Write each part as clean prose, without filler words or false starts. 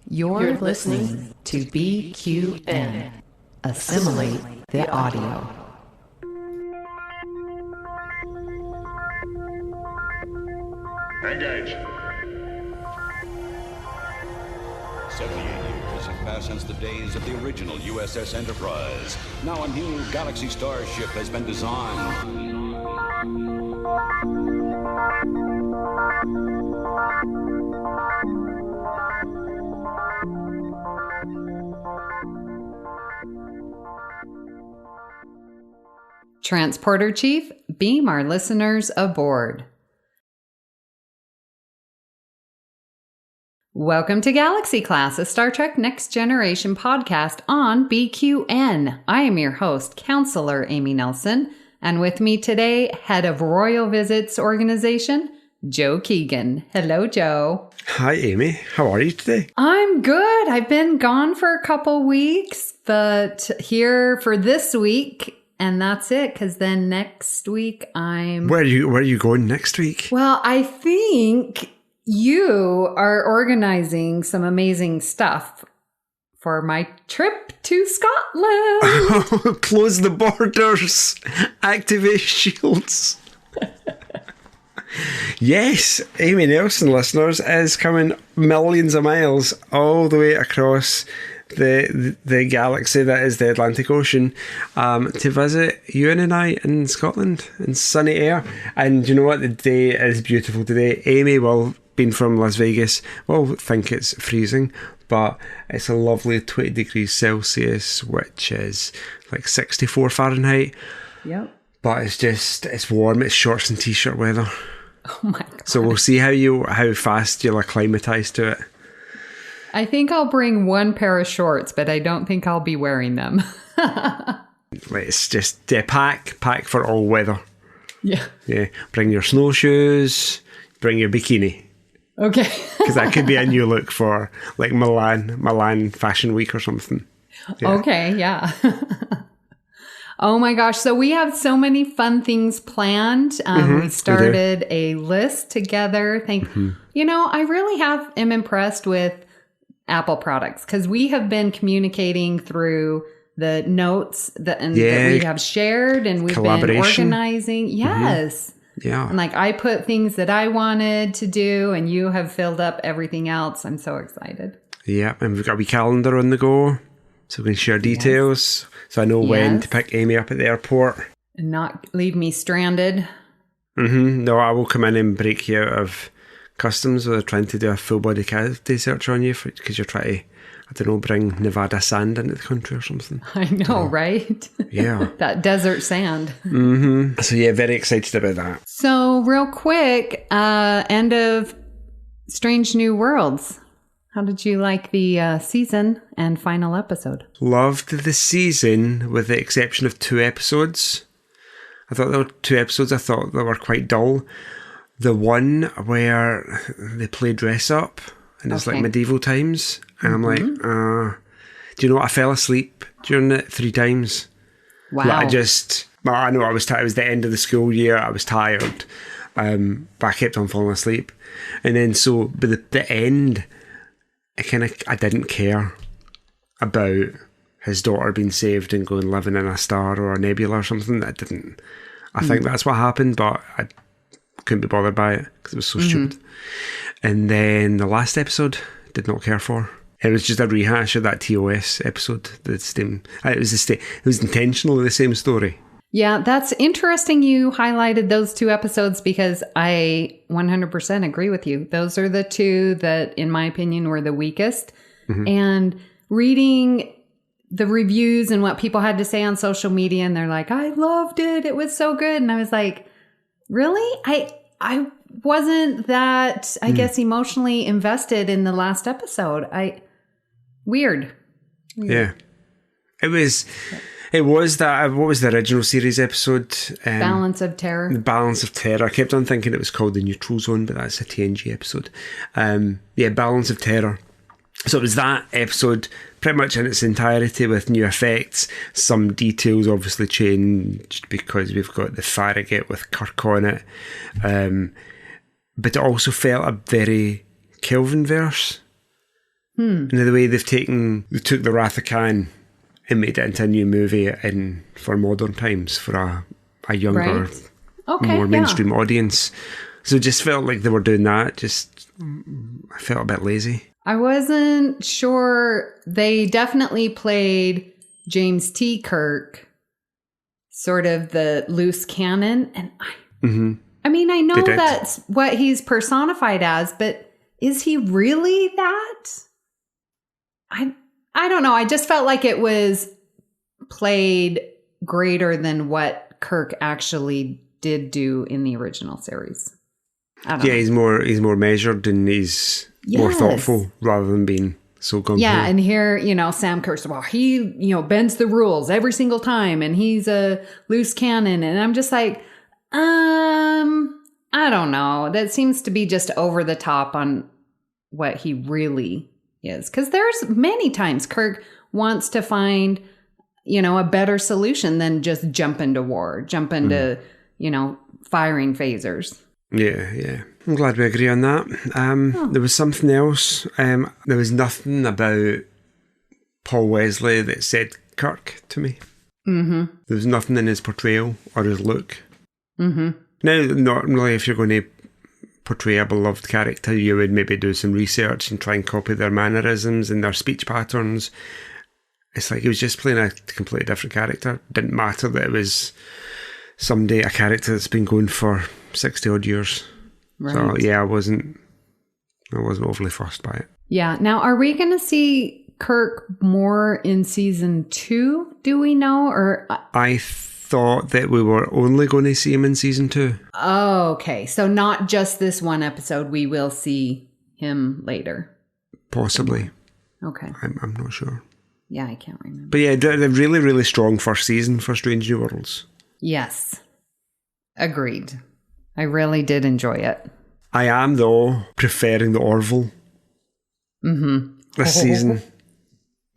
You're listening to BQN. Assimilate the audio. Engage. 78 years have passed since the days of the original USS Enterprise. Now a new Galaxy Star ship has been designed. Transporter Chief, beam our listeners aboard. Welcome to Galaxy Class, a Star Trek Next Generation podcast on BQN. I am your host, Counselor Amy Nelson, and with me today, Head of Royal Visits Organization, Joe Keegan. Hello, Joe. Hi, Amy. How are you today? I'm good. I've been gone for a couple weeks, but here for this week. And that's it, because then next week I'm... Where are you going next week? Well, I think you are organizing some amazing stuff for my trip to Scotland. Close the borders. Activate shields. Yes, Amy Nelson, listeners, is coming millions of miles all the way across the galaxy that is the Atlantic Ocean to visit you and I in Scotland in sunny air. And you know what? The day is beautiful today. Amy will, being from Las Vegas, will think it's freezing, but it's a lovely 20 degrees Celsius, which is like 64 Fahrenheit. Yep. But it's warm. It's shorts and t-shirt weather. Oh my God. So we'll see how fast you'll acclimatise to it. I think I'll bring one pair of shorts, but I don't think I'll be wearing them. Let's just pack for all weather. Yeah. Yeah. Bring your snowshoes, bring your bikini. Okay. Because that could be a new look for like Milan Fashion Week or something. Yeah. Okay, yeah. Oh my gosh. So we have so many fun things planned. We started a list together. You know, I really am impressed with Apple products because we have been communicating through the notes that we have shared, and we've been organizing. Yes. Yeah. And like I put things that I wanted to do, and you have filled up everything else. I'm so excited. Yeah. And we've got a wee calendar on the go, so we can share details. Yes. So I know when to pick Amy up at the airport. And not leave me stranded. No, I will come in and break you out of customs. They're trying to do a full body cavity search on you because you're trying to, I don't know, bring Nevada sand into the country or something. I know, right? Yeah. That desert sand. So yeah, very excited about that. So real quick, end of Strange New Worlds. How did you like the season and final episode? Loved the season with the exception of 2 episodes. I thought there were 2 episodes I thought that were quite dull. The one where they play dress up and it's like medieval times. And I'm like, do you know what? I fell asleep during it 3 times. Wow. Like I know I was tired. It was the end of the school year. I was tired. But I kept on falling asleep. And then by the end, I didn't care about his daughter being saved and going living in a star or a nebula or something. I think that's what happened, but I couldn't be bothered by it because it was so stupid. And then the last episode, did not care for. It was just a rehash of that TOS episode. It was intentionally the same story. Yeah, that's interesting you highlighted those 2 episodes because I 100% agree with you. Those are the 2 that, in my opinion, were the weakest. And reading the reviews and what people had to say on social media, and they're like, I loved it. It was so good. And I was like, really? I wasn't that, I guess, emotionally invested in the last episode. Weird. Yeah. It was that, what was the original series episode? Balance of Terror. The Balance of Terror. I kept on thinking it was called The Neutral Zone, but that's a TNG episode. Balance of Terror. So it was that episode pretty much in its entirety with new effects. Some details obviously changed because we've got the Farragut with Kirk on it. But it also felt a very Kelvin verse. And the way they took the Wrath of Khan and made it into a new movie for modern times, for a younger, more mainstream audience. So it just felt like they were doing that. I felt a bit lazy. I wasn't sure. They definitely played James T. Kirk, sort of the loose cannon. And I mean, I know that's what he's personified as, but is he really that? I don't know. I just felt like it was played greater than what Kirk actually did do in the original series. I don't know. He's more measured and he's more thoughtful rather than being so gung-ho. Yeah, and here, Sam Kirk's, well, he, bends the rules every single time and he's a loose cannon. And I'm just like, I don't know. That seems to be just over the top on what he really is. Because there's many times Kirk wants to find, a better solution than just jump into war, jump into, firing phasers. Yeah. I'm glad we agree on that. There was something else. There was nothing about Paul Wesley that said Kirk to me. There was nothing in his portrayal or his look. Now, normally, if you're going to portray a beloved character, you would maybe do some research and try and copy their mannerisms and their speech patterns. It's like he was just playing a completely different character. Didn't matter that it was a character that's been going for 60 odd years. Right. So yeah, I wasn't overly fussed by it. Yeah. Now, are we going to see Kirk more in season 2? Do we know? Or I thought that we were only going to see him in season 2. Oh, okay. So not just this one episode. We will see him later. Possibly. Okay. I'm not sure. Yeah, I can't remember. But yeah, they're really, really strong first season for Strange New Worlds. Yes. Agreed. I really did enjoy it. I am, though, preferring the Orville this season.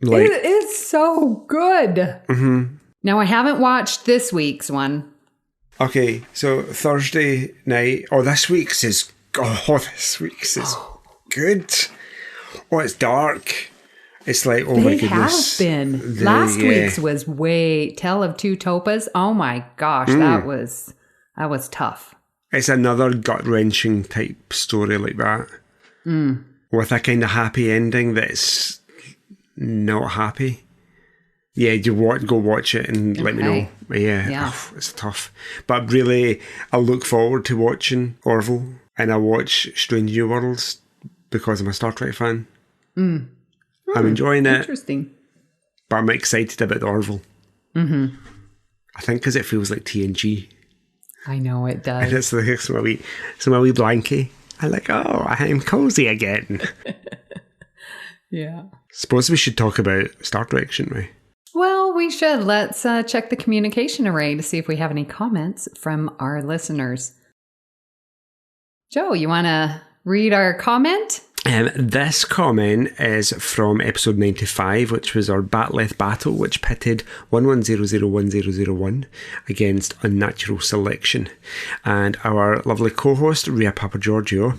It is so good. Now, I haven't watched this week's one. Okay, so Thursday night. This week's is good. Oh, it's dark. It's like, my goodness. They have been. Last week's was Tale of Two Topas. Oh my gosh, that was tough. It's another gut-wrenching type story like that. With a kind of happy ending that's not happy. Yeah, you go watch it and let me know. Yeah. It's tough. But really, I look forward to watching Orville, and I watch Strange New Worlds because I'm a Star Trek fan. I'm enjoying it. Interesting. But I'm excited about the Orville. I think because it feels like TNG. I know it does. And it's my wee blankie. I'm like, I'm cozy again. Yeah. Suppose we should talk about Star Trek, shouldn't we? Well, we should. Let's check the communication array to see if we have any comments from our listeners. Joe, you want to read our comment? This comment is from episode 95, which was our Batleth battle, which pitted 11001001 against Unnatural Selection. And our lovely co-host, Rhea Papagiorgio,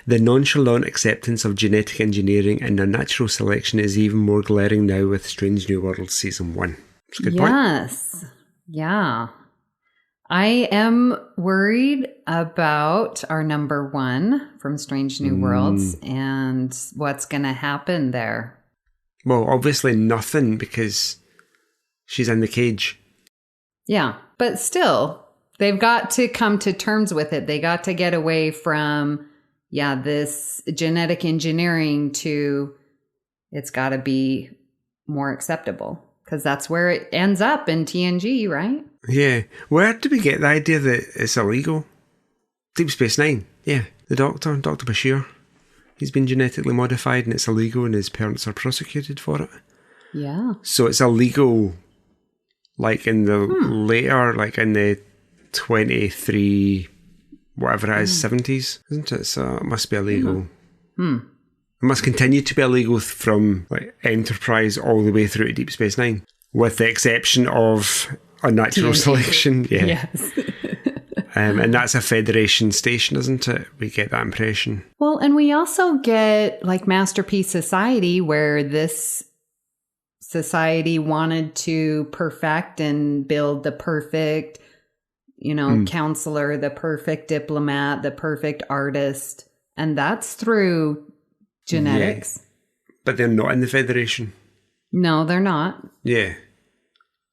the nonchalant acceptance of genetic engineering and unnatural selection is even more glaring now with Strange New Worlds Season 1. That's a good point. Yes. Yeah. I am worried about our number 1 from Strange New Worlds and what's going to happen there. Well, obviously nothing because she's in the cage. Yeah, but still, they've got to come to terms with it. They got to get away from, this genetic engineering to it's got to be more acceptable because that's where it ends up in TNG, right? Yeah. Where did we get the idea that it's illegal? Deep Space Nine. Yeah. The Doctor, Dr. Bashir. He's been genetically modified and it's illegal and his parents are prosecuted for it. Yeah. So it's illegal like in the later, like in the 23, whatever it is, 70s, isn't it? So it must be illegal. It must continue to be illegal from like Enterprise all the way through to Deep Space Nine. With the exception of Unnatural Selection, Yes. And that's a Federation station, isn't it? We get that impression. Well, and we also get like Masterpiece Society, where this society wanted to perfect and build the perfect, counselor, the perfect diplomat, the perfect artist. And that's through genetics. Yeah. But they're not in the Federation. No, they're not. Yeah.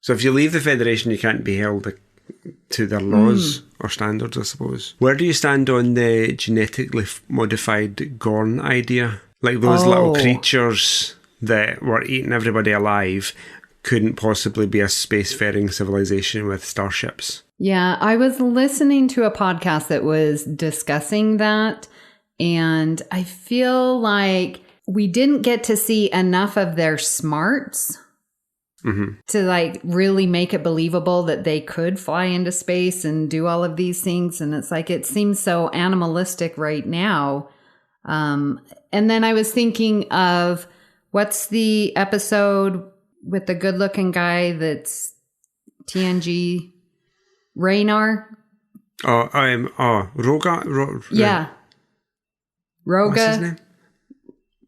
So if you leave the Federation, you can't be held to their laws or standards, I suppose. Where do you stand on the genetically modified Gorn idea? Like those little creatures that were eating everybody alive couldn't possibly be a spacefaring civilization with starships. Yeah, I was listening to a podcast that was discussing that, and I feel like we didn't get to see enough of their smarts to like really make it believable that they could fly into space and do all of these things. And it's like, it seems so animalistic right now. And then I was thinking of what's the episode with the good looking guy that's TNG Raynar? Roga. Yeah. Roga. What's his name?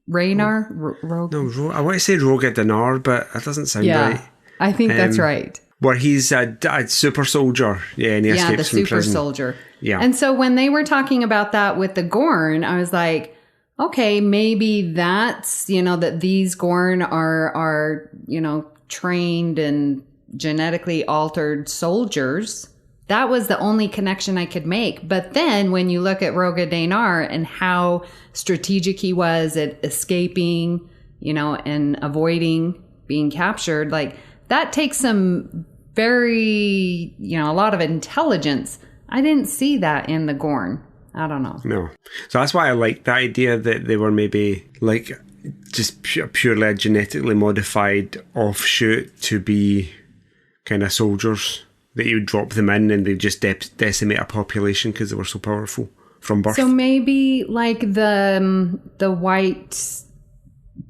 Raynar? No, I want to say Roga Dinar, but that doesn't sound right. I think that's right. Where he's a super soldier. Yeah, and he escapes from prison. Super soldier. Yeah. And so when they were talking about that with the Gorn, I was like, okay, maybe that's, that these Gorn are, trained and genetically altered soldiers. That was the only connection I could make. But then when you look at Roga Dinar and how strategic he was at escaping, and avoiding being captured, like that takes some very, a lot of intelligence. I didn't see that in the Gorn. I don't know. No. So that's why I like the idea that they were maybe like just purely a genetically modified offshoot to be kind of soldiers. That you would drop them in and they just decimate a population because they were so powerful from birth. So maybe like the white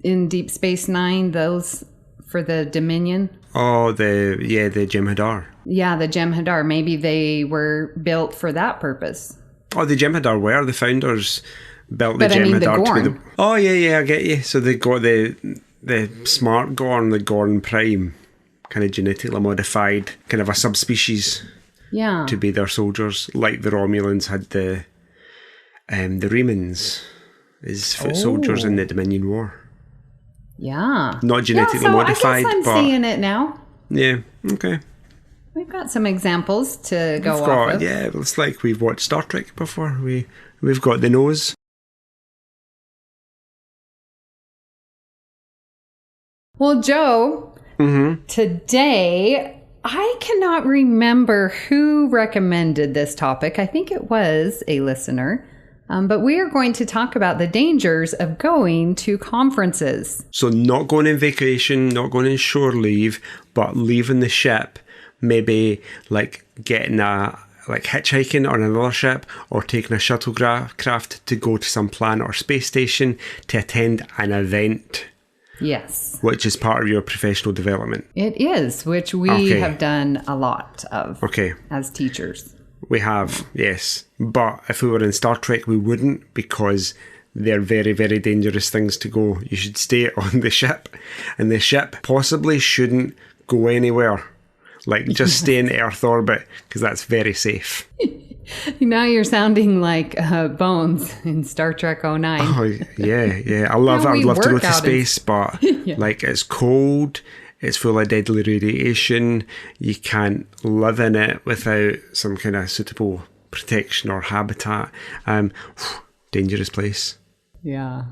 in Deep Space Nine, those for the Dominion. Oh, the Jem'Hadar. Yeah, the Jem'Hadar. Maybe they were built for that purpose. Oh, the Jem'Hadar were. The founders built the Jem'Hadar to be the... Oh, yeah, I get you. So they got the smart Gorn, the Gorn Prime, kind of genetically modified, kind of a subspecies to be their soldiers, like the Romulans had the Remans as foot soldiers in the Dominion War. Yeah. Not genetically modified, I guess I'm seeing it now. Yeah, okay. We've got some examples to go off of. Yeah, it's like we've watched Star Trek before. We've got the nose. Well, Joe... Today, I cannot remember who recommended this topic. I think it was a listener. But we are going to talk about the dangers of going to conferences. So not going on vacation, not going on shore leave, but leaving the ship, maybe like getting hitchhiking on another ship or taking a shuttlecraft to go to some planet or space station to attend an event. Yes. Which is part of your professional development. It is, which we have done a lot of as teachers. We have, yes. But if we were in Star Trek, we wouldn't, because they're very, very dangerous things to go. You should stay on the ship. And the ship possibly shouldn't go anywhere. Like, just stay in Earth orbit, because that's very safe. Now you're sounding like Bones in Star Trek 09. Oh, yeah. I would love to go to space, but like it's cold, it's full of deadly radiation. You can't live in it without some kind of suitable protection or habitat. Dangerous place. Yeah.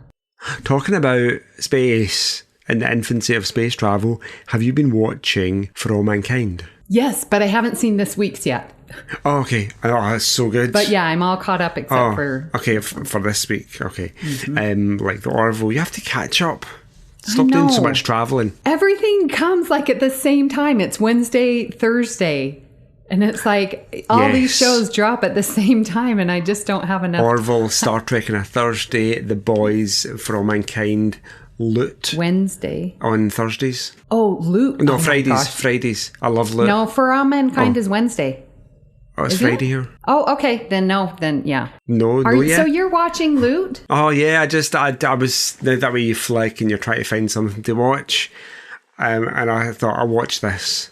Talking about space and the infancy of space travel, have you been watching For All Mankind? Yes, but I haven't seen this week's yet. Oh, okay. Oh, that's so good. But yeah, I'm all caught up except for... Okay, for this week. Okay. Like the Orville, you have to catch up. Stop doing so much travelling. Everything comes like at the same time. It's Wednesday, Thursday. And it's like all these shows drop at the same time and I just don't have enough Orville, Star Trek on a Thursday, The Boys, For All Mankind, Loot. Wednesday. On Thursdays. Oh, Loot. No, Fridays. Fridays. I love Loot. No, For All Mankind is Wednesday. Oh, it's Friday here. Oh, okay. Then no. Then yeah. No, yeah. So you're watching Loot? Oh yeah, I was that way you flick and you're trying to find something to watch, and I thought I'll watch this,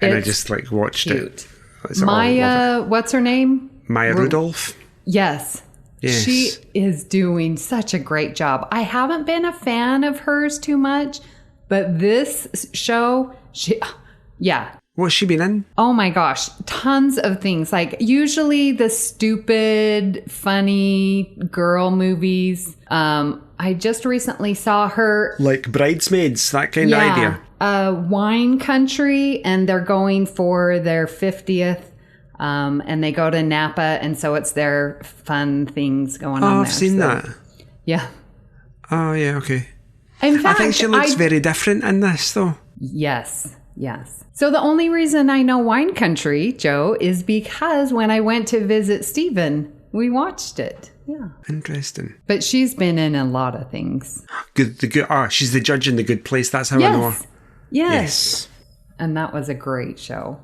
and I just like watched cute. it. Maya, what's her name? Maya Rudolph. Yes. She is doing such a great job. I haven't been a fan of hers too much, but this show, What's she been in? Oh my gosh, tons of things. Like usually the stupid, funny girl movies. I just recently saw her. Like Bridesmaids, that kind of idea. Wine Country, and they're going for their 50th. And they go to Napa, and so it's their fun things going on there. I've seen that. Yeah. Oh, yeah, okay. In fact, I think she looks very different in this, though. Yes. So the only reason I know Wine Country, Joe, is because when I went to visit Stephen, we watched it. Yeah. Interesting. But she's been in a lot of things. She's the judge in The Good Place. That's how I know her. Yes. And that was a great show.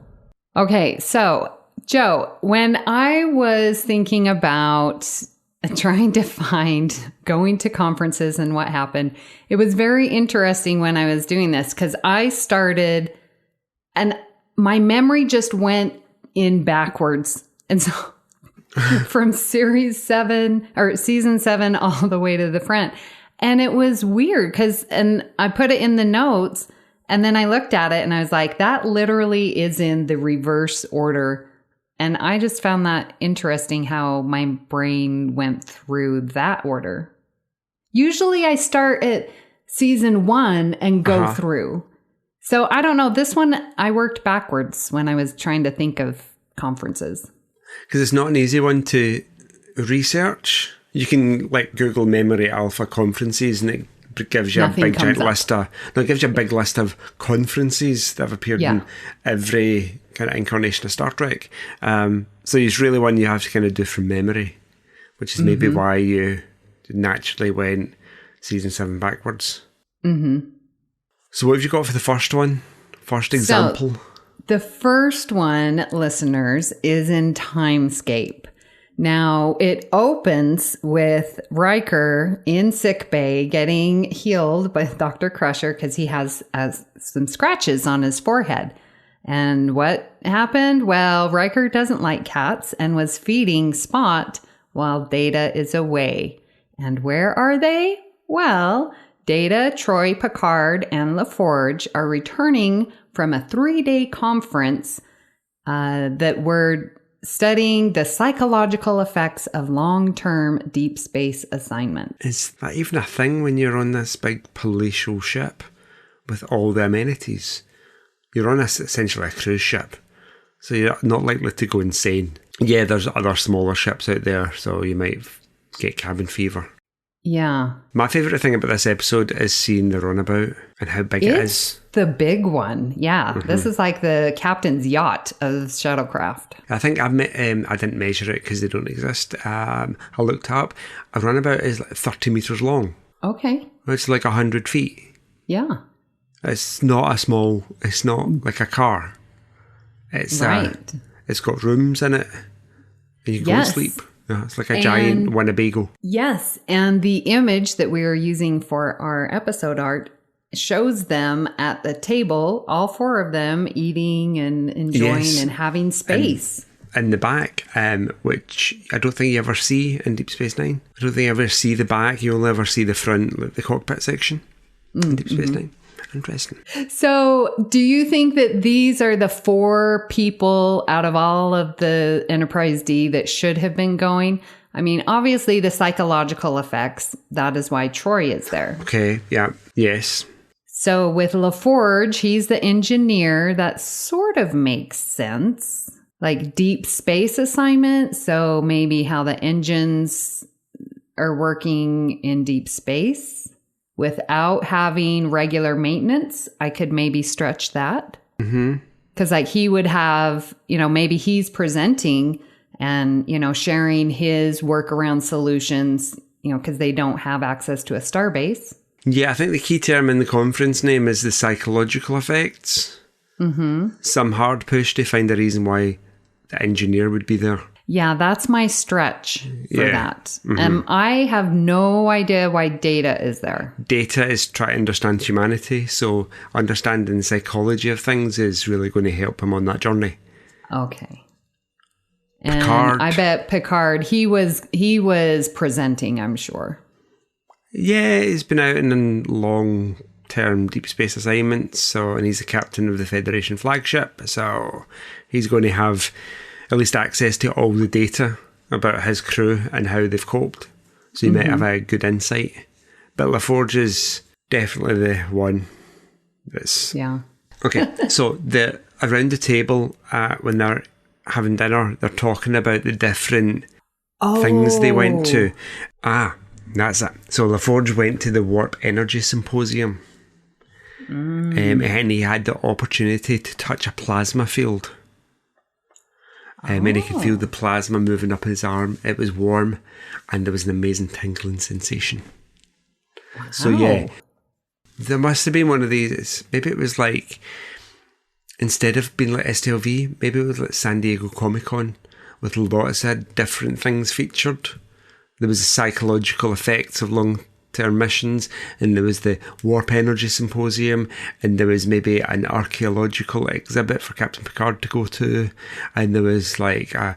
Okay, so Joe, when I was thinking about trying to find going to conferences and what happened, it was very interesting when I was doing this because I started and my memory just went in backwards. And so from season 7 all the way to the front. And it was weird and I put it in the notes and then I looked at it and I was like, that literally is in the reverse order. And I just found that interesting how my brain went through that order. Usually I start at season 1 and go through. So I don't know. This one, I worked backwards when I was trying to think of conferences. Because it's not an easy one to research. You can like Google Memory Alpha conferences and it gives you a big list of conferences that have appeared in every kind of incarnation of Star Trek. So it's really one you have to kind of do from memory, which is maybe why you naturally went season 7 backwards. Mm-hmm. So what have you got for the first one? First example? So, the first one, listeners, is in Timescape. Now, it opens with Riker in sickbay getting healed by Dr. Crusher because he has some scratches on his forehead. And what happened? Well, Riker doesn't like cats and was feeding Spot while Data is away. And where are they? Well, Data, Troy, Picard, and LaForge are returning from a 3-day conference that were studying the psychological effects of long-term deep space assignment. Is that even a thing when you're on this big palatial ship with all the amenities? You're on essentially a cruise ship, so you're not likely to go insane. Yeah, there's other smaller ships out there, so you might get cabin fever. Yeah. My favourite thing about this episode is seeing the runabout and how big it is. The big one. Yeah. Mm-hmm. This is like the captain's yacht of shuttlecraft. I think I didn't measure it because they don't exist. I looked up. A runabout is like 30 metres long. Okay. It's like 100 feet. Yeah. It's not it's not like a car. It's right. It's got rooms in it. And you go to sleep. Yeah, it's like a giant Winnebago. Yes. And the image that we are using for our episode art shows them at the table, all 4 of them eating and enjoying and having space. In the back, which I don't think you ever see in Deep Space Nine. I don't think you ever see the back. You only ever see the front, like the cockpit section in Deep Space Nine. Interesting. So do you think that these are the 4 people out of all of the Enterprise D that should have been going? I mean, obviously the psychological effects, that is why Troy is there. Okay, yeah, yes. So with LaForge, he's the engineer. That sort of makes sense. Like deep space assignment. So maybe how the engines are working in deep space. Without having regular maintenance, I could maybe stretch that. Because like he would have, maybe he's presenting and, sharing his workaround solutions, because they don't have access to a starbase. Yeah, I think the key term in the conference name is the psychological effects. Some hard push to find a reason why the engineer would be there. Yeah, that's my stretch for that. I have no idea why Data is there. Data is trying to understand humanity, so understanding the psychology of things is really going to help him on that journey. Okay. And Picard. I bet Picard, he was presenting, I'm sure. Yeah, he's been out in long-term deep space assignments, and he's the captain of the Federation flagship, so he's going to have at least access to all the data about his crew and how they've coped. So you might have a good insight. But LaForge is definitely the one that's... Yeah. Okay, so around the table, when they're having dinner, they're talking about the different things they went to. That's it. So LaForge went to the Warp Energy Symposium. And he had the opportunity to touch a plasma field. And he could feel the plasma moving up his arm. It was warm, and there was an amazing tingling sensation. Wow. So yeah, there must have been one of these. Maybe it was like, instead of being like STLV, maybe it was like San Diego Comic-Con with lots of different things featured. There was the psychological effects of long-term missions, and there was the Warp Energy Symposium, and there was maybe an archaeological exhibit for Captain Picard to go to, and there was like a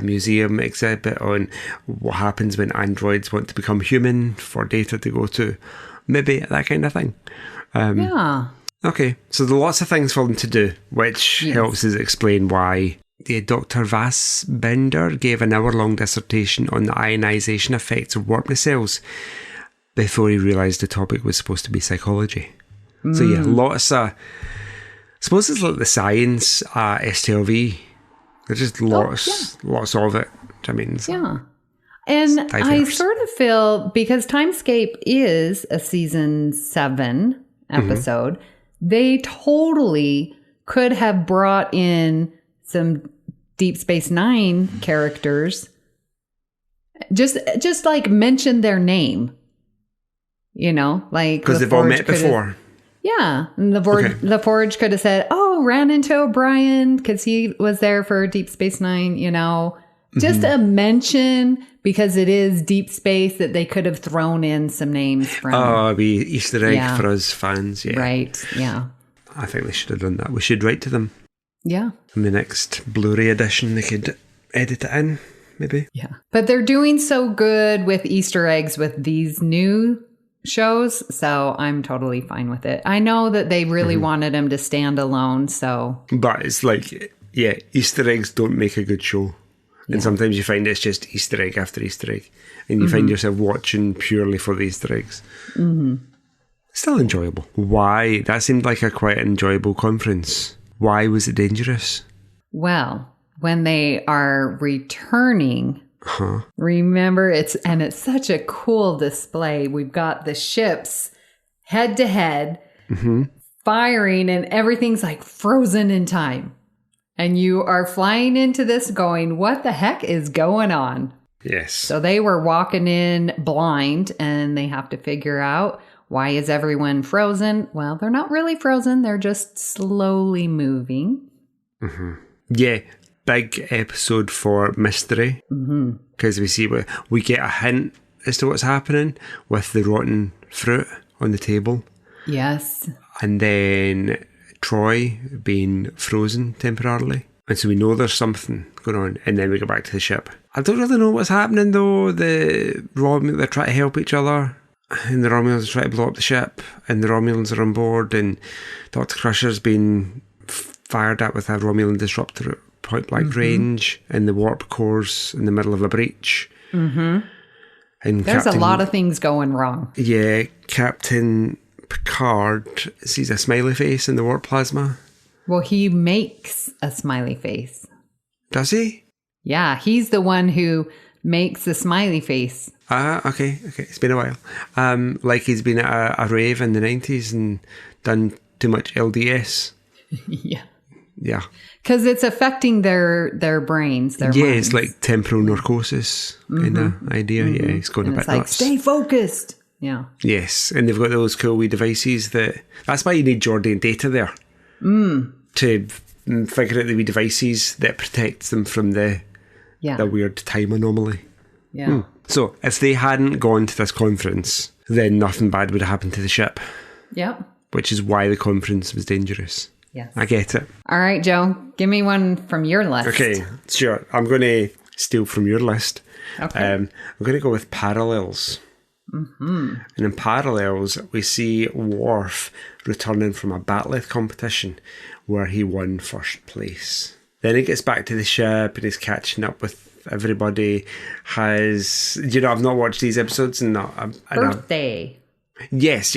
museum exhibit on what happens when androids want to become human for Data to go to. Maybe that kind of thing. Okay, so there are lots of things for them to do, which helps us explain why Dr. Vassbender gave an hour-long dissertation on the ionization effects of warp nacelles before he realised the topic was supposed to be psychology. So yeah, lots of... I suppose it's like the science STLV. There's just lots of it. I mean... Yeah. And I sort of feel, because Timescape is a season 7 episode, they totally could have brought in some Deep Space Nine characters, just like mention their name, like because they've all met before. Yeah, and the Forge could have said, "Oh, ran into O'Brien because he was there for Deep Space Nine." Just a mention, because it is deep space, that they could have thrown in some names from. Oh, it'd be Easter egg for us fans. Yeah, right. Yeah, I think they should have done that. We should write to them. Yeah. In the next Blu-ray edition, they could edit it in, maybe. Yeah. But they're doing so good with Easter eggs with these new shows, so I'm totally fine with it. I know that they really wanted them to stand alone, so... But it's like, Easter eggs don't make a good show. And sometimes you find it's just Easter egg after Easter egg. And you find yourself watching purely for the Easter eggs. Still enjoyable. Why? That seemed like a quite enjoyable conference. Why was it dangerous? Well, when they are returning, remember, it's such a cool display. We've got the ships head to head, firing, and everything's like frozen in time. And you are flying into this going, what the heck is going on? Yes. So they were walking in blind, and they have to figure out, why is everyone frozen? Well, they're not really frozen. They're just slowly moving. Yeah, big episode for mystery. Because we get a hint as to what's happening with the rotten fruit on the table. Yes. And then Troy being frozen temporarily. And so we know there's something going on. And then we go back to the ship. I don't really know what's happening, though. They're trying to help each other. And the Romulans are trying to blow up the ship, and the Romulans are on board, and Dr. Crusher's been fired at with a Romulan disruptor at point-blank range, and the warp core's in the middle of a breach. And there's a lot of things going wrong. Yeah, Captain Picard sees a smiley face in the warp plasma. Well, he makes a smiley face. Does he? Yeah, he's the one who makes the smiley face. Okay. It's been a while. Like he's been at a rave in the 90s and done too much LDS. Yeah. Because it's affecting their brains, their minds. It's like temporal narcosis kind of idea. Yeah, he's going a bit nuts. Stay focused. Yeah. Yes, and they've got those cool wee devices that's why you need Geordi and Data there. To figuring out the wee devices that protects them from the weird time anomaly. Yeah. So if they hadn't gone to this conference, then nothing bad would have happened to the ship. Yep. Which is why the conference was dangerous. Yes. I get it. All right, Joe, give me one from your list. Okay, sure. I'm going to steal from your list. Okay. I'm going to go with parallels. Mm-hmm. And in parallels, we see Worf returning from a bat'leth competition where he won first place. Then he gets back to the ship and he's catching up with everybody. I've not watched these episodes and Birthday. Yes.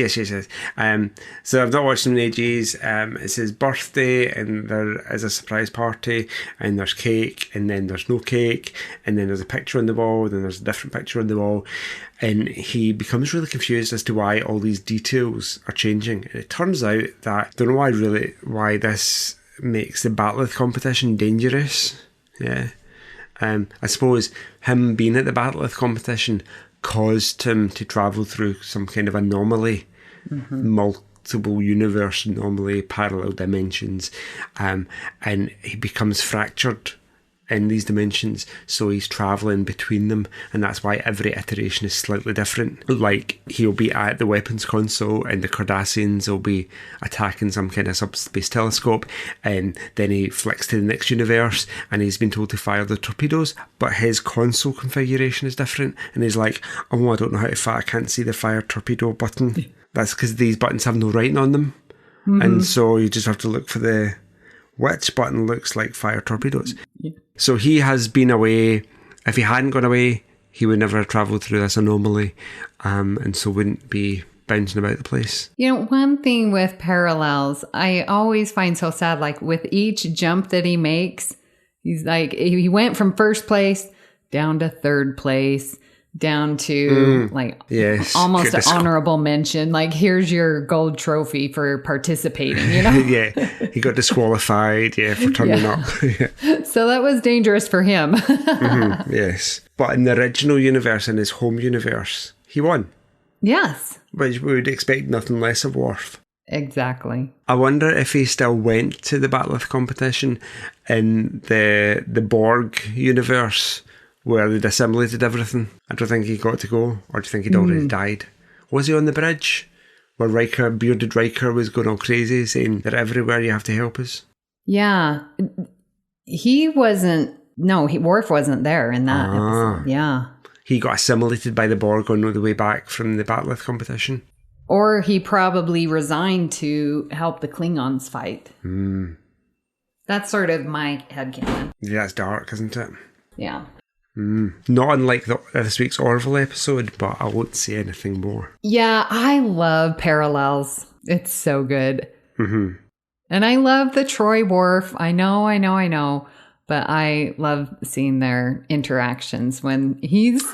So I've not watched them in ages. It's his birthday and there is a surprise party and there's cake and then there's no cake and then there's a picture on the wall and then there's a different picture on the wall and he becomes really confused as to why all these details are changing. And it turns out that, I don't know why this makes the bat'leth competition dangerous. Yeah. I suppose him being at the bat'leth competition caused him to travel through some kind of anomaly, multiple universe anomaly, parallel dimensions, and he becomes fractured in these dimensions, so he's travelling between them, and that's why every iteration is slightly different. Like, he'll be at the weapons console and the Cardassians will be attacking some kind of subspace telescope, and then he flicks to the next universe and he's been told to fire the torpedoes, but his console configuration is different, and he's like, oh, I don't know how to fire, I can't see the fire torpedo button. That's because these buttons have no writing on them, and so you just have to look for which button looks like fire torpedoes. Yeah. So he has been away. If he hadn't gone away, he would never have travelled through this anomaly, and so wouldn't be bouncing about the place. One thing with parallels, I always find so sad, like with each jump that he makes, he's like, he went from first place down to third place, down to almost an honorable mention. Like, here's your gold trophy for participating, Yeah, he got disqualified, for turning up. So that was dangerous for him. Yes. But in the original universe, in his home universe, he won. Yes. Which we would expect nothing less of Worf. Exactly. I wonder if he still went to the bat'leth competition in the Borg universe, where they'd assimilated everything. I don't think he got to go, or do you think he'd already died? Was he on the bridge where bearded Riker was going all crazy, saying they're everywhere, you have to help us? Yeah. He wasn't, Worf wasn't there in that episode. Yeah. He got assimilated by the Borg on the way back from the bat'leth competition. Or he probably resigned to help the Klingons fight. That's sort of my headcanon. Yeah, that's dark, isn't it? Yeah. Not unlike this week's Orville episode, but I won't say anything more. Yeah, I love parallels. It's so good. And I love the Troy Worf. I know. But I love seeing their interactions when she's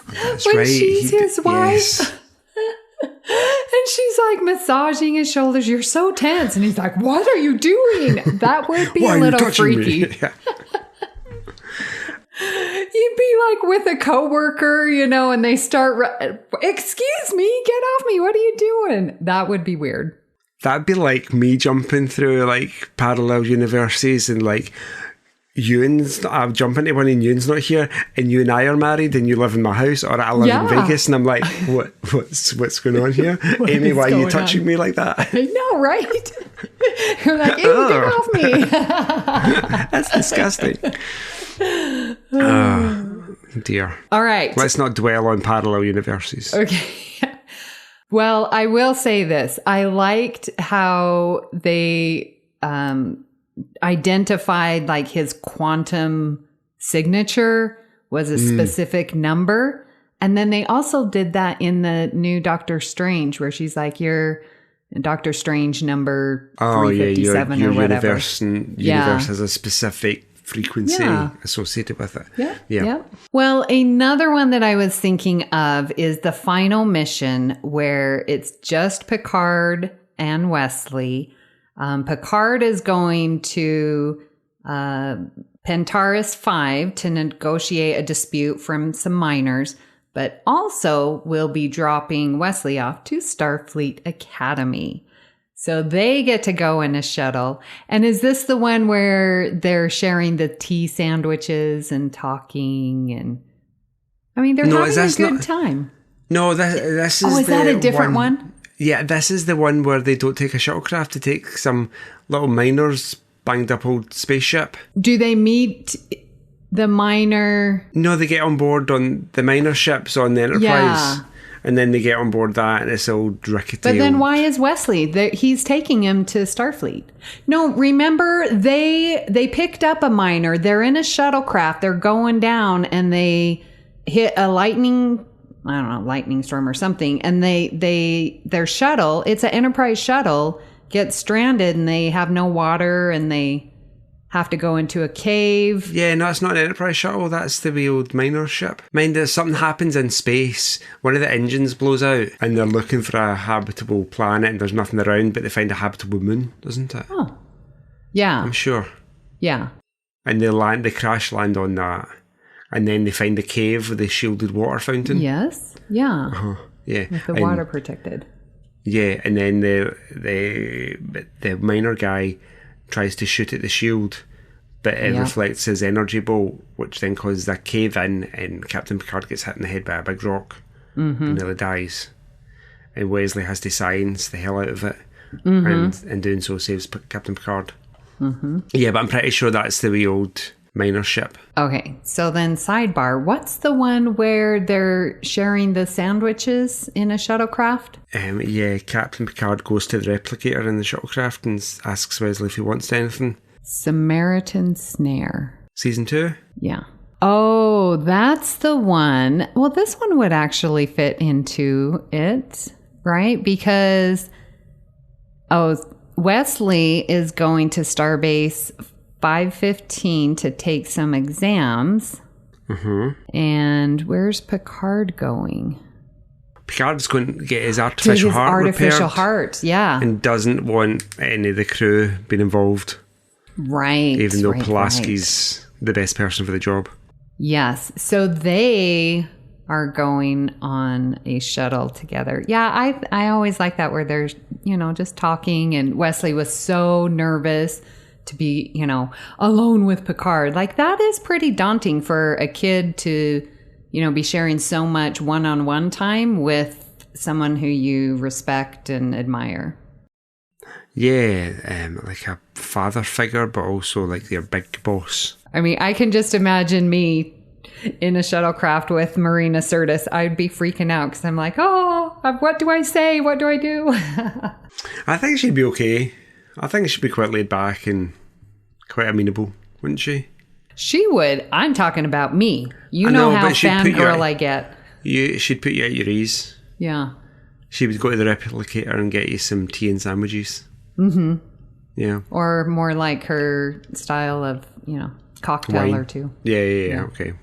his wife. Yes. And she's like massaging his shoulders. You're so tense. And he's like, what are you doing? That would be a little freaky. You'd be like with a coworker, and they start, excuse me, get off me. What are you doing? That would be weird. That'd be like me jumping through like parallel universes and like I'm jumping to one and Ewan's not here and you and I are married and you live in my house or I live in Vegas and I'm like, what's going on here? Amy, why are you touching me like that? I know, right? You're like, ew, get off me. That's disgusting. Oh, dear. All right. Let's not dwell on parallel universes. Okay. Well, I will say this. I liked how they identified like his quantum signature was a specific number. And then they also did that in the new Doctor Strange where she's like, you're Doctor Strange number 357 your or whatever. Universe has a specific frequency associated with it. Yeah. Well, another one that I was thinking of is the final mission where it's just Picard and Wesley. Picard is going to Pentaris 5 to negotiate a dispute from some miners, but also will be dropping Wesley off to Starfleet Academy. So they get to go in a shuttle. And is this the one where they're sharing the tea sandwiches and talking? And I mean, they're having a good time. No, this is is that a different one? Yeah, this is the one where they don't take a shuttlecraft to take some little miner's banged up old spaceship. Do they meet the miner? No, they get on board on the miner ships on the Enterprise. Yeah. And then they get on board that and it's old rickety. But then why is Wesley? He's taking him to Starfleet. No, remember, they picked up a miner. They're in a shuttlecraft. They're going down and they hit a lightning storm or something. And their shuttle, it's an Enterprise shuttle, gets stranded and they have no water and they have to go into a cave. Yeah, no, it's not an Enterprise shuttle. That's the wee old miner ship. Mind you, something happens in space. One of the engines blows out and they're looking for a habitable planet and there's nothing around, but they find a habitable moon, doesn't it? Oh, yeah. I'm sure. Yeah. And they crash land on that. And then they find a cave with a shielded water fountain. Yes. Yeah. Uh-huh. Yeah. With the water protected. Yeah, and then the miner guy tries to shoot at the shield, but it reflects his energy bolt, which then causes a cave in, and Captain Picard gets hit in the head by a big rock and nearly dies. And Wesley has to science the hell out of it, and in doing so saves Captain Picard. Yeah, but I'm pretty sure that's the wee old miner ship. Okay, so then sidebar, what's the one where they're sharing the sandwiches in a shuttlecraft? Yeah, Captain Picard goes to the replicator in the shuttlecraft and asks Wesley if he wants anything. Samaritan Snare. Season 2? Yeah. Oh, that's the one. Well, this one would actually fit into it, right? Because, Wesley is going to Starbase 515 to take some exams. And where's Picard going? Picard's going to get his artificial heart repaired. Yeah. And doesn't want any of the crew being involved. Right. Even though Pulaski's the best person for the job. Yes. So they are going on a shuttle together. Yeah, I always like that where they're, just talking, and Wesley was so nervous to be, alone with Picard. Like, that is pretty daunting for a kid to, be sharing so much one-on-one time with someone who you respect and admire. Yeah, like a father figure, but also like their big boss. I mean, I can just imagine me in a shuttlecraft with Marina Sirtis. I'd be freaking out because I'm like, what do I say? What do I do? I think she'd be okay. I think she'd be quite laid back and quite amenable, wouldn't she? She would. I'm talking about me. You know how fangirl I get. She'd put you at your ease. Yeah. She would go to the replicator and get you some tea and sandwiches. Yeah. Or more like her style of, cocktail wine. Or two. Yeah. Okay.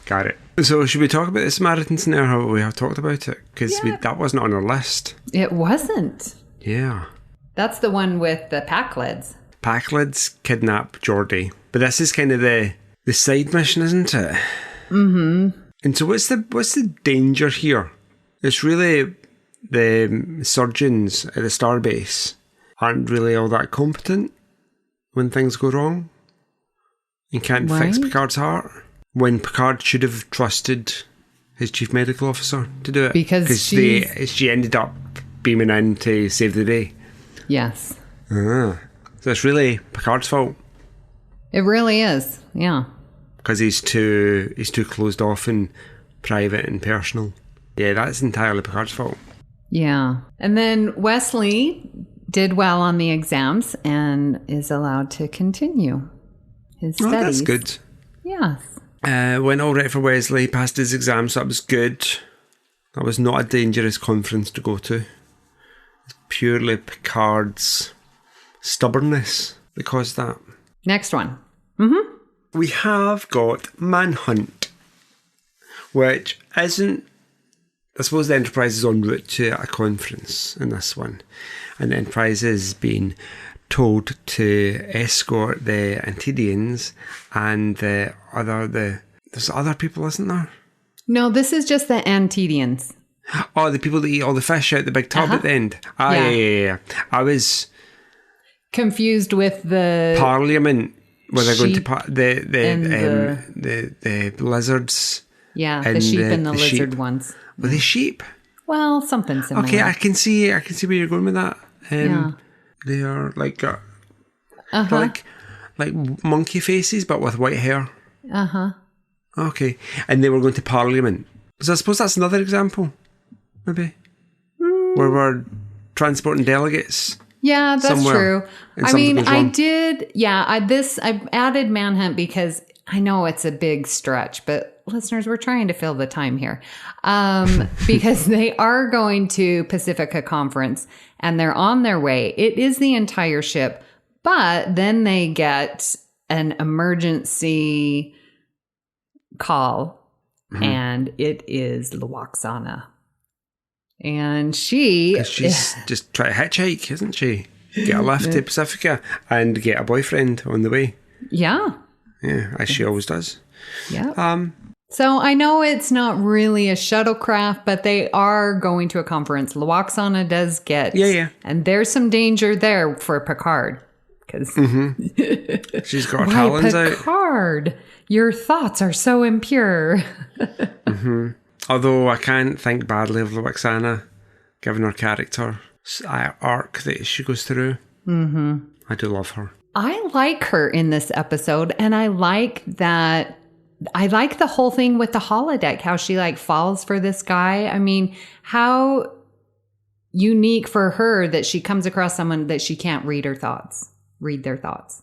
Got it. So should we talk about the Samaritan Snare? How we have talked about it? Because that wasn't on our list. It wasn't. Yeah. That's the one with the Packlids. Packlids kidnap Geordi. But this is kind of the side mission, isn't it? And so what's the danger here? It's really the surgeons at the starbase aren't really all that competent when things go wrong and can't fix Picard's heart. When Picard should have trusted his chief medical officer to do it. Because she ended up beaming in to save the day. Yes. So it's really Picard's fault. It really is, yeah. Because he's too closed off and private and personal. Yeah, that's entirely Picard's fault. Yeah. And then Wesley did well on the exams and is allowed to continue his studies. Oh, that's good. Yes. Went all right for Wesley, passed his exams, so that was good. That was not a dangerous conference to go to. It's purely Picard's stubbornness that caused that. Next one. We have got Manhunt, which isn't... I suppose the Enterprise is en route to a conference in this one. And the Enterprise is being told to escort the Antidians and there's other people, isn't there? No, this is just the Antidians. Oh, the people that eat all the fish out the big tub at the end. Yeah. I was confused with the Parliament where they're going to the lizards. Yeah, the sheep and the lizard sheep. ones. Were they sheep? Well, something similar. Okay, I can see where you're going with that. They are like they're like monkey faces, but with white hair. Okay, and they were going to Parliament. So I suppose that's another example, maybe, where we're transporting delegates. Yeah, that's true. I mean, I did. Yeah, I added Manhunt because I know it's a big stretch, but listeners, we're trying to fill the time here, because they are going to Pacifica Conference and they're on their way. It is the entire ship, but then they get an emergency call, and it is Lwaxana. And she's just trying to hitchhike, isn't she? Get a lift to Pacifica and get a boyfriend on the way. Yeah. Yeah, as she always does. Yeah. So I know it's not really a shuttlecraft, but they are going to a conference. Lwaxana does get. Yeah. And there's some danger there for Picard. Because she's got her talons out. Picard, your thoughts are so impure. Although I can't think badly of Lwaxana, given her character arc that she goes through. I do love her. I like her in this episode, and I like that. I like the whole thing with the holodeck, how she like falls for this guy. I mean, how unique for her that she comes across someone that she can't read their thoughts,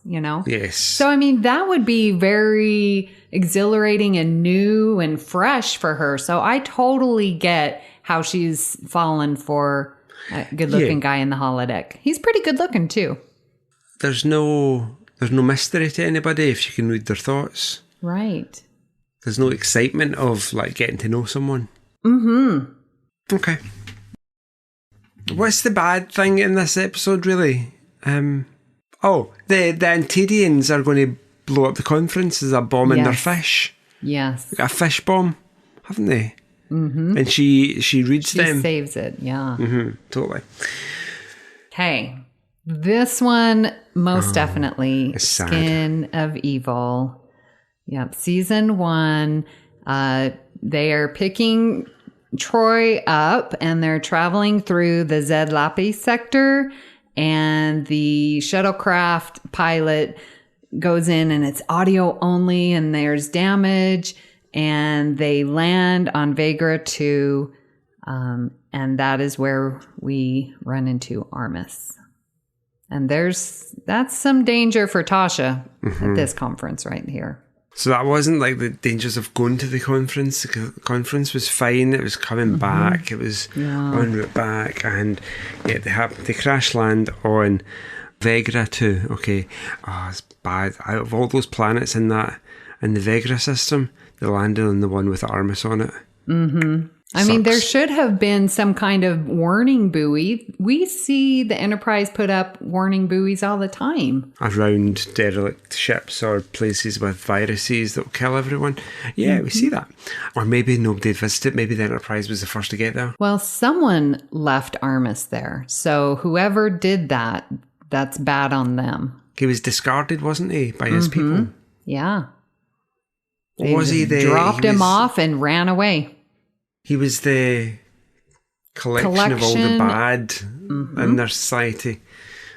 you know? Yes. So, I mean, that would be very exhilarating and new and fresh for her. So I totally get how she's fallen for a good looking guy in the holodeck. He's pretty good looking too. There's no mystery to anybody if you can read their thoughts. Right. There's no excitement of like getting to know someone. Okay. What's the bad thing in this episode, really? The Antedians are going to blow up the conference as a bomb in their fish. Yes. A fish bomb, haven't they? And she reads them. She saves it, yeah. Totally. Okay. This one, most definitely, Skin of Evil. Yep. Season 1, they are picking Troy up and they're traveling through the Zedlapi sector, and the shuttlecraft pilot goes in and it's audio only and there's damage, and they land on Vegra 2, and that is where we run into Armis. And that's some danger for Tasha at this conference right here. So that wasn't like the dangers of going to the conference. The conference was fine. It was coming back. It was en route back. And they crash land on Vegra 2. Okay. Oh, it's bad. Out of all those planets in the Vegra system, they landed on the one with Armis on it. I mean, there should have been some kind of warning buoy. We see the Enterprise put up warning buoys all the time. Around derelict ships or places with viruses that will kill everyone. Yeah, we see that. Or maybe nobody had visited. Maybe the Enterprise was the first to get there. Well, someone left Armis there. So whoever did that, that's bad on them. He was discarded, wasn't he, by his people? Yeah. They dropped him off and ran away. He was the collection of all the bad in their society.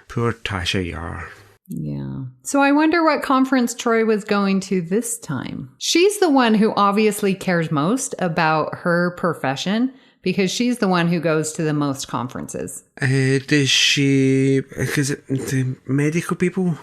Poor Tasha Yar. Yeah. So I wonder what conference Troy was going to this time. She's the one who obviously cares most about her profession because she's the one who goes to the most conferences. Does she... Because the medical people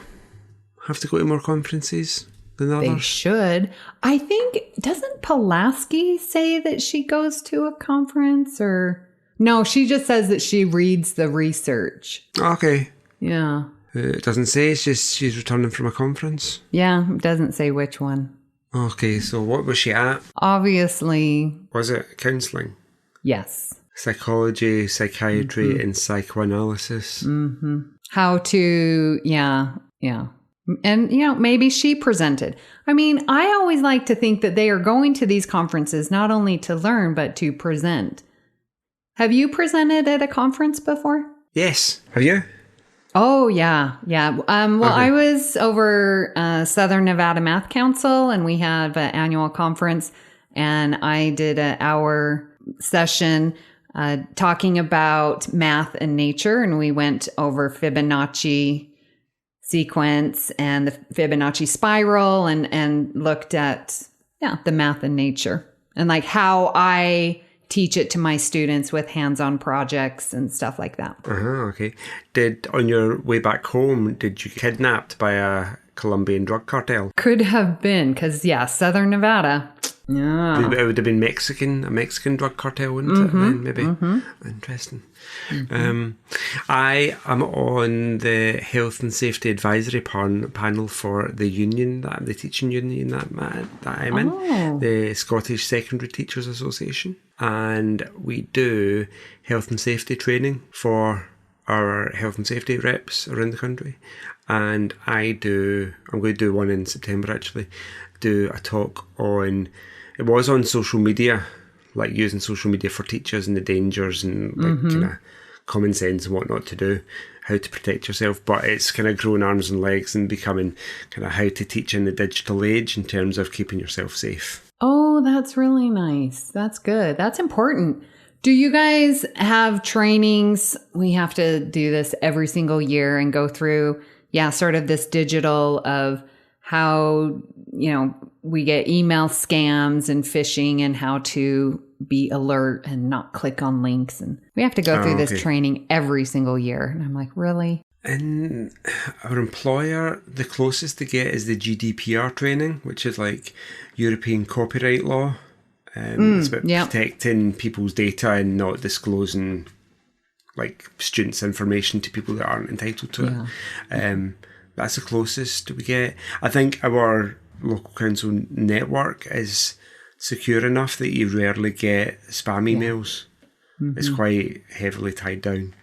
have to go to more conferences? They should. I think, doesn't Pulaski say that she goes to a conference or... No, she just says that she reads the research. Okay. Yeah. It doesn't say, it's just she's returning from a conference? Yeah, it doesn't say which one. Okay, so what was she at? Obviously. Was it counselling? Yes. Psychology, psychiatry, and psychoanalysis. How to, yeah. And, maybe she presented. I mean, I always like to think that they are going to these conferences not only to learn, but to present. Have you presented at a conference before? Yes. Have you? Oh, yeah. Yeah. Well, Okay. I was over Southern Nevada Math Council, and we have an annual conference, and I did an hour session talking about math and nature, and we went over Fibonacci sequence and the Fibonacci spiral and looked at, the math and nature and like how I teach it to my students with hands-on projects and stuff like that. Okay. On your way back home, did you get kidnapped by a Colombian drug cartel? Could have been, because, Southern Nevada. Yeah. It would have been a Mexican drug cartel, wouldn't it? Then, maybe. Interesting. I am on the Health and Safety Advisory panel for the union, the teaching union that I'm in, the Scottish Secondary Teachers Association. And we do health and safety training for our health and safety reps around the country. And I'm going to do one in September actually, do a talk on, it was on social media, like using social media for teachers and the dangers and like kind of common sense and what not to do, how to protect yourself. But it's kind of grown arms and legs and becoming kind of how to teach in the digital age in terms of keeping yourself safe. Oh, that's really nice. That's good. That's important. Do you guys have trainings? We have to do this every single year and go through, sort of this digital of how, we get email scams and phishing and how to be alert and not click on links. And we have to go through this training every single year. And I'm like, really? In our employer, the closest to get is the GDPR training, which is like European copyright law. It's about protecting people's data and not disclosing like students' information to people that aren't entitled to it. That's the closest we get. I think our local council network is secure enough that you rarely get spam emails. It's quite heavily tied down.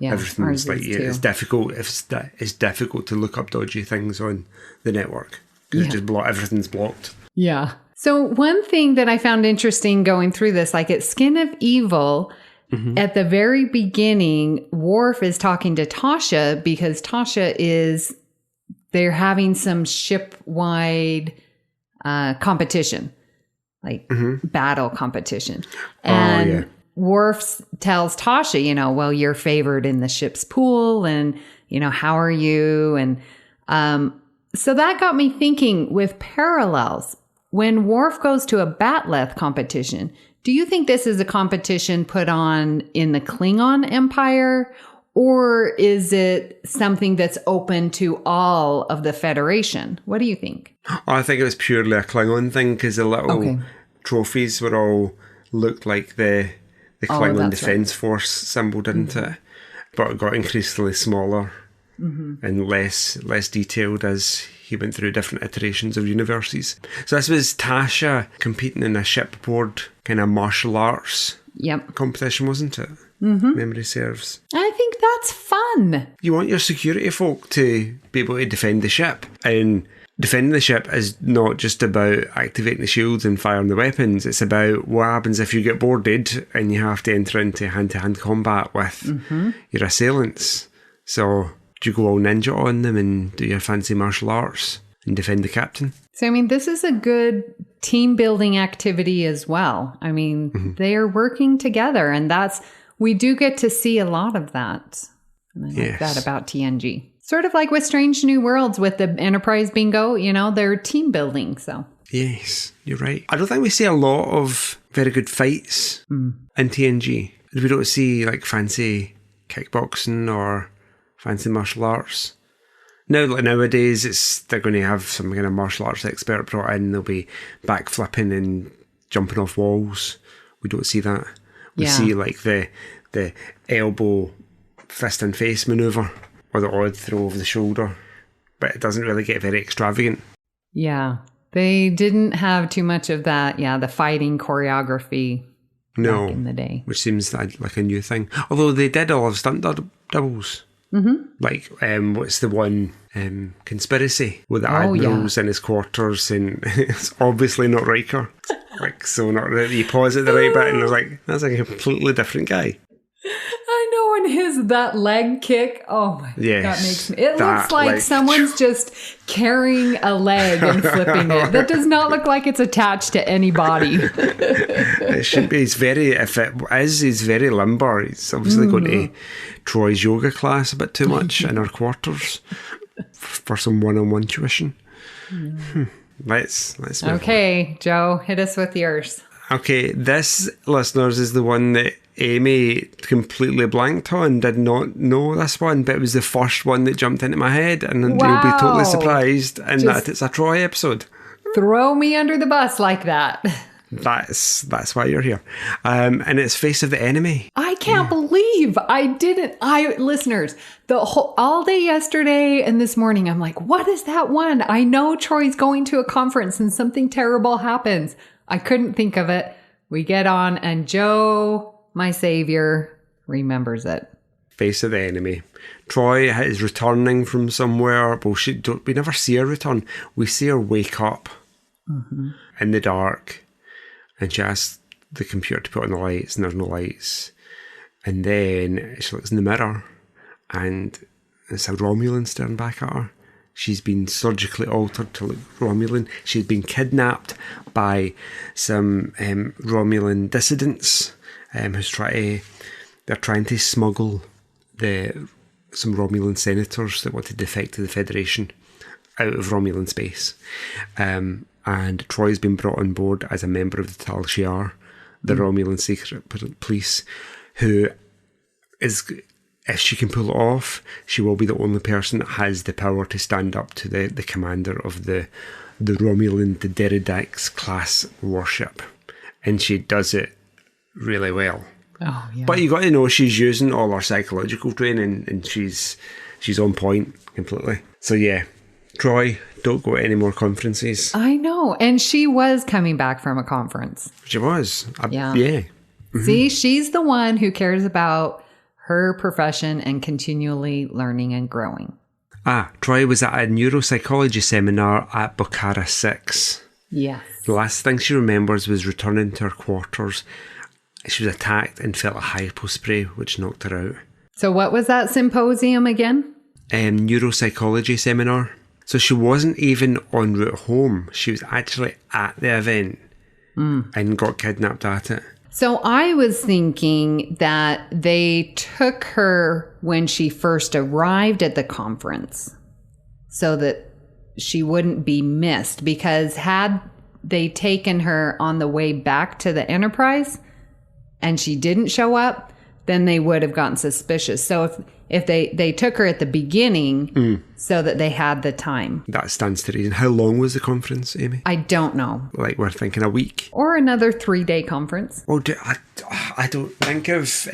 Everything's like it's difficult. It's difficult to look up dodgy things on the network because everything's blocked. Yeah. So one thing that I found interesting going through this, like at Skin of Evil, at the very beginning, Worf is talking to Tasha because they're having some ship-wide competition, like battle competition. And Worf tells Tasha, well, you're favored in the ship's pool and, how are you? And so that got me thinking with parallels. When Worf goes to a Batleth competition, do you think this is a competition put on in the Klingon Empire, or is it something that's open to all of the Federation? What do you think? I think it was purely a Klingon thing because the little trophies were all looked like the Klingon Defence Force symbol, didn't it? But it got increasingly smaller and less detailed as he went through different iterations of universes. So this was Tasha competing in a shipboard kind of martial arts competition, wasn't it? Memory serves. I think that's fun. You want your security folk to be able to defend the ship, and defending the ship is not just about activating the shields and firing the weapons. It's about what happens if you get boarded and you have to enter into hand-to-hand combat with your assailants. So do you go all ninja on them and do your fancy martial arts and defend the captain? So, I mean, this is a good team building activity as well. I mean, they are working together, and we do get to see a lot of that. And I like that about TNG. Sort of like with Strange New Worlds with the Enterprise Bingo, they're team building, so. Yes, you're right. I don't think we see a lot of very good fights in TNG. We don't see like fancy kickboxing or fancy martial arts. Nowadays, they're going to have some kind of martial arts expert brought in. They'll be backflipping and jumping off walls. We don't see that. We see like the elbow fist and face manoeuvre or the odd throw over the shoulder, but it doesn't really get very extravagant. Yeah. They didn't have too much of that, the fighting choreography back in the day. Which seems like a new thing. Although they did all have stunt doubles Like, what's the one? Conspiracy with the admirals in his quarters, and it's obviously not Riker. Like, so not you pause at the right bit, and they're like, that's a completely different guy. I know, and that leg kick. Oh my! Yes, that makes me. It looks like someone's just carrying a leg and flipping it. That does not look like it's attached to any body. It should be. If it is, he's very limber. He's obviously going to Troy's yoga class a bit too much in our quarters for some one-on-one tuition. Let's move on. Joe, hit us with yours. Okay, this, listeners, is the one that Amy completely blanked on, did not know this one, but it was the first one that jumped into my head, and you'll be totally surprised that it's a Troy episode. Throw me under the bus like that. That's why you're here. And it's Face of the Enemy. I can't believe I didn't. Listeners, all day yesterday and this morning, I'm like, what is that one? I know Troy's going to a conference and something terrible happens. I couldn't think of it. We get on, and Joe, my savior, remembers it. Face of the Enemy. Troy is returning from somewhere. Well, we never see her return. We see her wake up in the dark, and she asks the computer to put on the lights, and there's no lights. And then she looks in the mirror, and it's a Romulan staring back at her. She's been surgically altered to look Romulan. She's been kidnapped by some Romulan dissidents they're trying to smuggle some Romulan senators that want to defect to the Federation out of Romulan space. And Troy's been brought on board as a member of the Tal Shiar, the Romulan secret police, who is... If she can pull it off, she will be the only person that has the power to stand up to the commander of the Romulan Deridax class warship. And she does it really well. Oh, yeah. But you got to know she's using all her psychological training, and she's on point completely. So yeah, Troy, don't go to any more conferences. I know. And she was coming back from a conference. She was. Yeah. Mm-hmm. See, she's the one who cares about her profession and continually learning and growing. Troy was at a neuropsychology seminar at Bukhara 6. Yes. The last thing she remembers was returning to her quarters. She was attacked and felt a hypospray, which knocked her out. So what was that symposium again? Neuropsychology seminar. So she wasn't even en route home. She was actually at the event and got kidnapped at it. So I was thinking that they took her when she first arrived at the conference so that she wouldn't be missed, because had they taken her on the way back to the Enterprise and she didn't show up, then they would have gotten suspicious. So if they took her at the beginning so that they had the time. That stands to reason. How long was the conference, Amy? I don't know. Like, we're thinking a week? Or another 3-day conference. Oh, I don't think of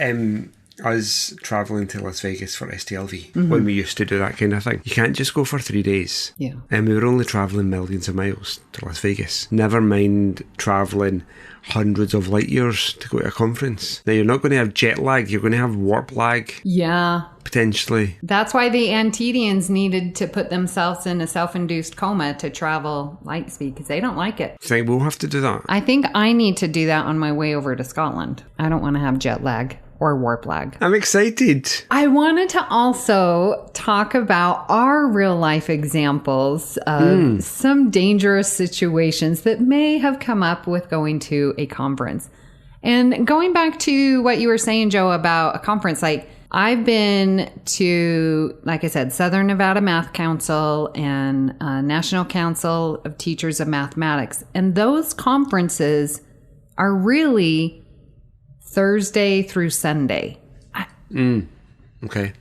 us travelling to Las Vegas for STLV when we used to do that kind of thing. You can't just go for 3 days. Yeah. And we were only travelling millions of miles to Las Vegas. Never mind travelling hundreds of light years to go to a conference. Now, you're not going to have jet lag. You're going to have warp lag. Yeah. Potentially. That's why the Antedians needed to put themselves in a self-induced coma to travel light speed, because they don't like it. You think we'll have to do that? I think I need to do that on my way over to Scotland. I don't want to have jet lag or warp lag. I'm excited. I wanted to also talk about our real life examples of some dangerous situations that may have come up with going to a conference. And going back to what you were saying, Joe, about a conference, like I've been to, like I said, Southern Nevada Math Council and National Council of Teachers of Mathematics. And those conferences are really Thursday through Sunday. Okay.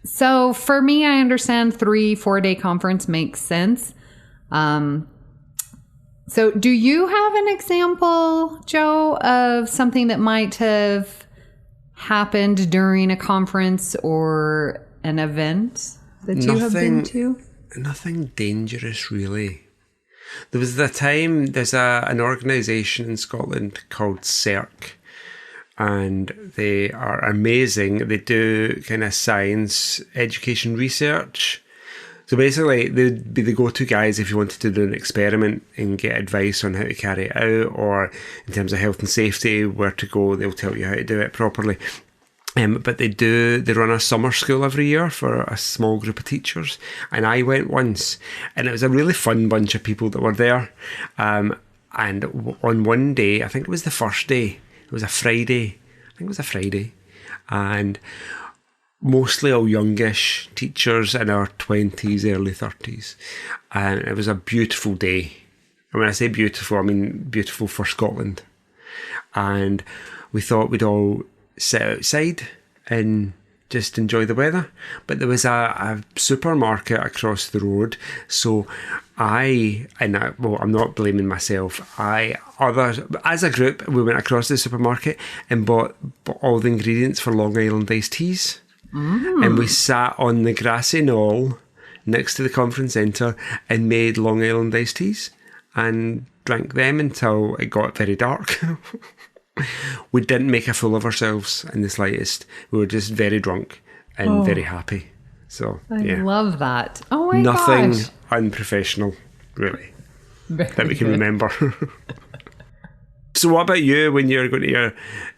So for me, I understand 3-4 day conference makes sense. So do you have an example, Joe, of something that might have happened during a conference or an event that you have been to? Nothing dangerous, really. There was the time, there's an organisation in Scotland called CERC. and they are amazing. They do kind of science education research. So basically, they'd be the go-to guys if you wanted to do an experiment and get advice on how to carry it out, or in terms of health and safety, where to go. They'll tell you how to do it properly. But they run a summer school every year for a small group of teachers. And I went once, and it was a really fun bunch of people that were there. And on one day, I think it was the first day, it was a Friday. And mostly all youngish teachers in our 20s, early 30s. And it was a beautiful day. And when I say beautiful, I mean beautiful for Scotland. And we thought we'd all sit outside and just enjoy the weather. But there was a supermarket across the road. So I'm not blaming myself. As a group, we went across the supermarket and bought all the ingredients for Long Island iced teas. And we sat on the grassy knoll next to the conference centre and made Long Island iced teas and drank them until it got very dark. We didn't make a fool of ourselves in the slightest. We were just very drunk and very happy. So I love that. Oh my Nothing gosh. unprofessional, really, that we can remember. So what about you when you're going to your...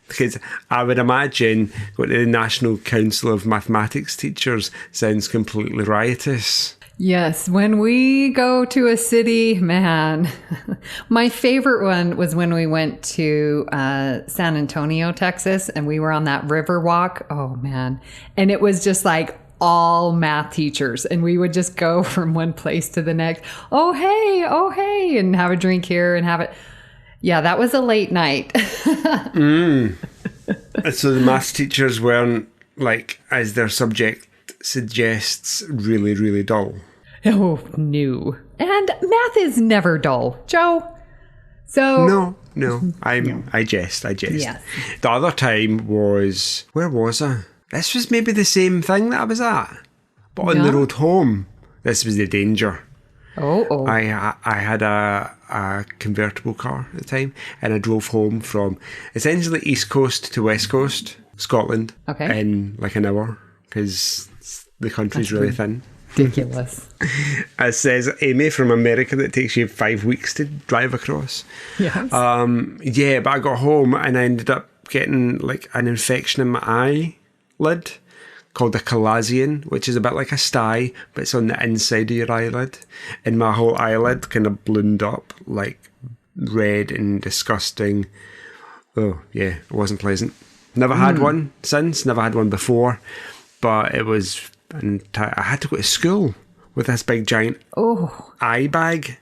Because I would imagine going to the National Council of Mathematics Teachers sounds completely riotous. Yes, when we go to a city, man, my favorite one was when we went to San Antonio, Texas, and we were on that river walk. Oh, man. And it was just like all math teachers, and we would just go from one place to the next. Oh, hey, and have a drink here and have it. Yeah, that was a late night. So the maths teachers weren't, like, as their subject suggests, really, really dull. Oh, no. And math is never dull, Joe. So No. I jest. Yes. The other time was... Where was I? This was maybe the same thing that I was at. But on the road home, this was the danger. Oh. I had a convertible car at the time, and I drove home from essentially East Coast to West Coast, Scotland, in like an hour, because the country's really thin. Ridiculous. As says Amy from America, that takes you 5 weeks to drive across. Yes. But I got home and I ended up getting like an infection in my eyelid called a chalazion, which is a bit like a sty, but it's on the inside of your eyelid. And my whole eyelid kind of ballooned up, like red and disgusting. Oh, yeah, it wasn't pleasant. Never had one since, never had one before, but it was... And I had to go to school with this big giant eye bag.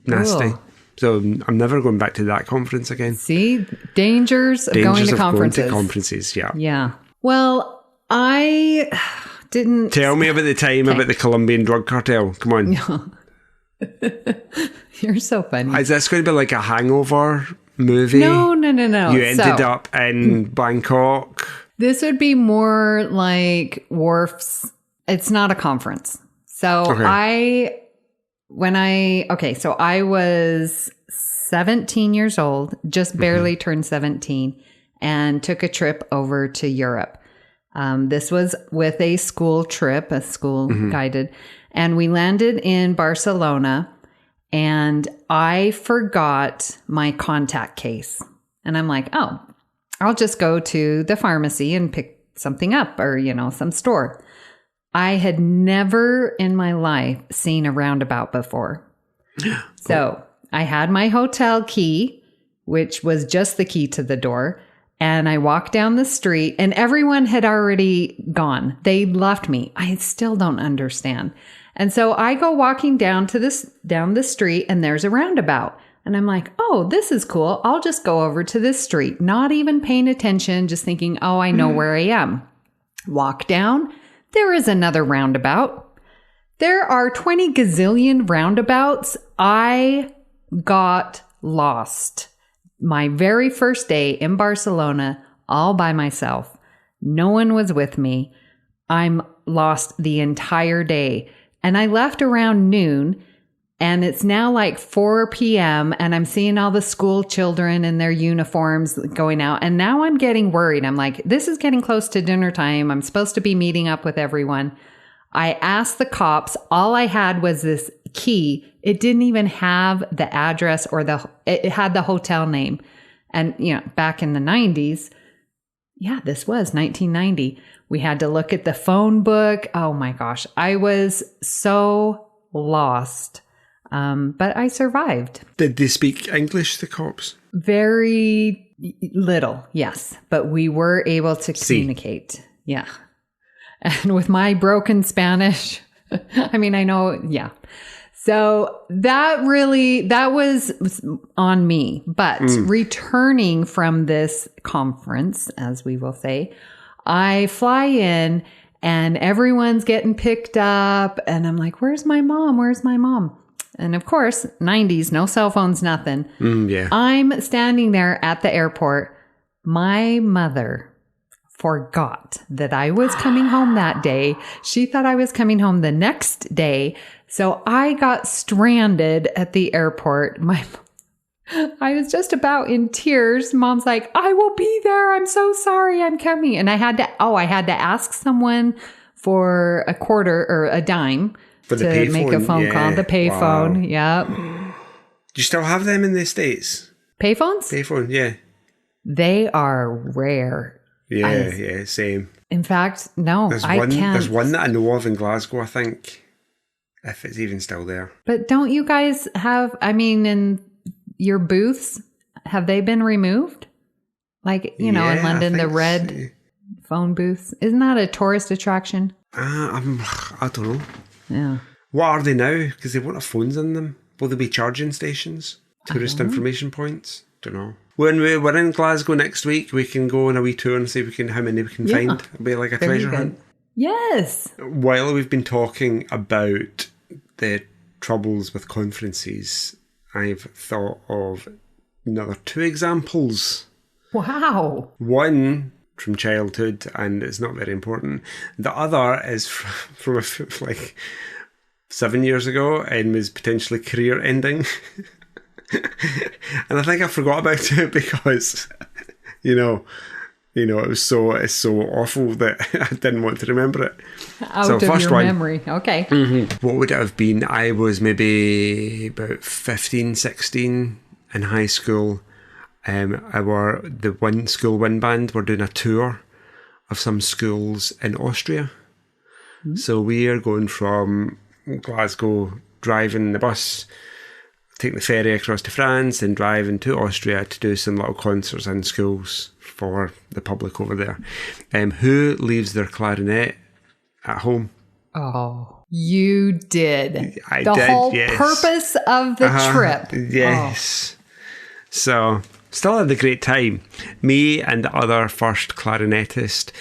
Nasty. Oh. So I'm never going back to that conference again. See? Dangers of going to conferences. Going to conferences, yeah. Yeah. Well, I didn't... Tell me about the time about the Colombian drug cartel. Come on. You're so funny. Is this going to be like a hangover movie? No. You ended up in Bangkok... This would be more like Worf's. It's not a conference. So I was 17 years old, just barely turned 17, and took a trip over to Europe. This was with a school trip, a school guided, and we landed in Barcelona, and I forgot my contact case. And I'm like, I'll just go to the pharmacy and pick something up or, some store. I had never in my life seen a roundabout before. So I had my hotel key, which was just the key to the door. And I walked down the street and everyone had already gone. They left me. I still don't understand. And so I go walking down the street and there's a roundabout. And I'm like, oh, this is cool. I'll just go over to this street, not even paying attention, just thinking, oh, I know where I am. Walk down. There is another roundabout. There are 20 gazillion roundabouts. I got lost. My very first day in Barcelona, all by myself. No one was with me. I'm lost the entire day. And I left around noon. And it's now like 4 p.m. and I'm seeing all the school children in their uniforms going out. And now I'm getting worried. I'm like, this is getting close to dinner time. I'm supposed to be meeting up with everyone. I asked the cops. All I had was this key. It didn't even have the address or it had the hotel name. And, back in the 90s, this was 1990. We had to look at the phone book. Oh my gosh. I was so lost. But I survived. Did they speak English, the cops? Very little, yes. But we were able to communicate. Yeah. And with my broken Spanish, I know, yeah. So that was on me. But returning from this conference, as we will say, I fly in and everyone's getting picked up. And I'm like, where's my mom? Where's my mom? And of course, 90s, no cell phones, nothing. Yeah. I'm standing there at the airport. My mother forgot that I was coming home that day. She thought I was coming home the next day. So I got stranded at the airport. I was just about in tears. Mom's like, I will be there. I'm so sorry. I'm coming. And I had to ask someone for a quarter or a dime to make a phone call. The payphone. Wow. Yeah. Do you still have them in the States? Payphones? Payphone, yeah. They are rare. Yeah, same. In fact, no, I can't. There's one that I know of in Glasgow, I think, if it's even still there. But don't you guys have, in your booths, have they been removed? Like, in London, the red phone booths. Isn't that a tourist attraction? I don't know. Yeah. What are they now? Because they won't have phones in them. Will they be charging stations? Tourist information points? Don't know. When we're in Glasgow next week, we can go on a wee tour and see how many we can find. It'll be like a treasure hunt. Yes. While we've been talking about the troubles with conferences, I've thought of another 2 examples. Wow. One from childhood, and it's not very important. The other is from 7 years ago and was potentially career ending. And I think I forgot about it because, it's so awful that I didn't want to remember it. Out of your memory. Okay. Mm-hmm. What would it have been? I was maybe about 15, 16 in high school. The one school wind band were doing a tour of some schools in Austria. Mm-hmm. So we are going from Glasgow, driving the bus, taking the ferry across to France, and driving to Austria to do some little concerts in schools for the public over there. Who leaves their clarinet at home? Oh, you did. I did, the whole purpose of the trip. Yes. Oh. So, still had a great time. Me and the other first clarinetist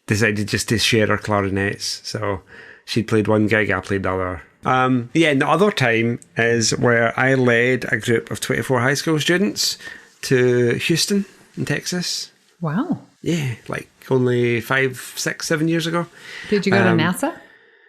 decided just to share our clarinets. So, she played one gig, I played the other. And the other time is where I led a group of 24 high school students to Houston in Texas. Wow. Yeah, like only 5, 6, 7 years ago. Did you go to NASA?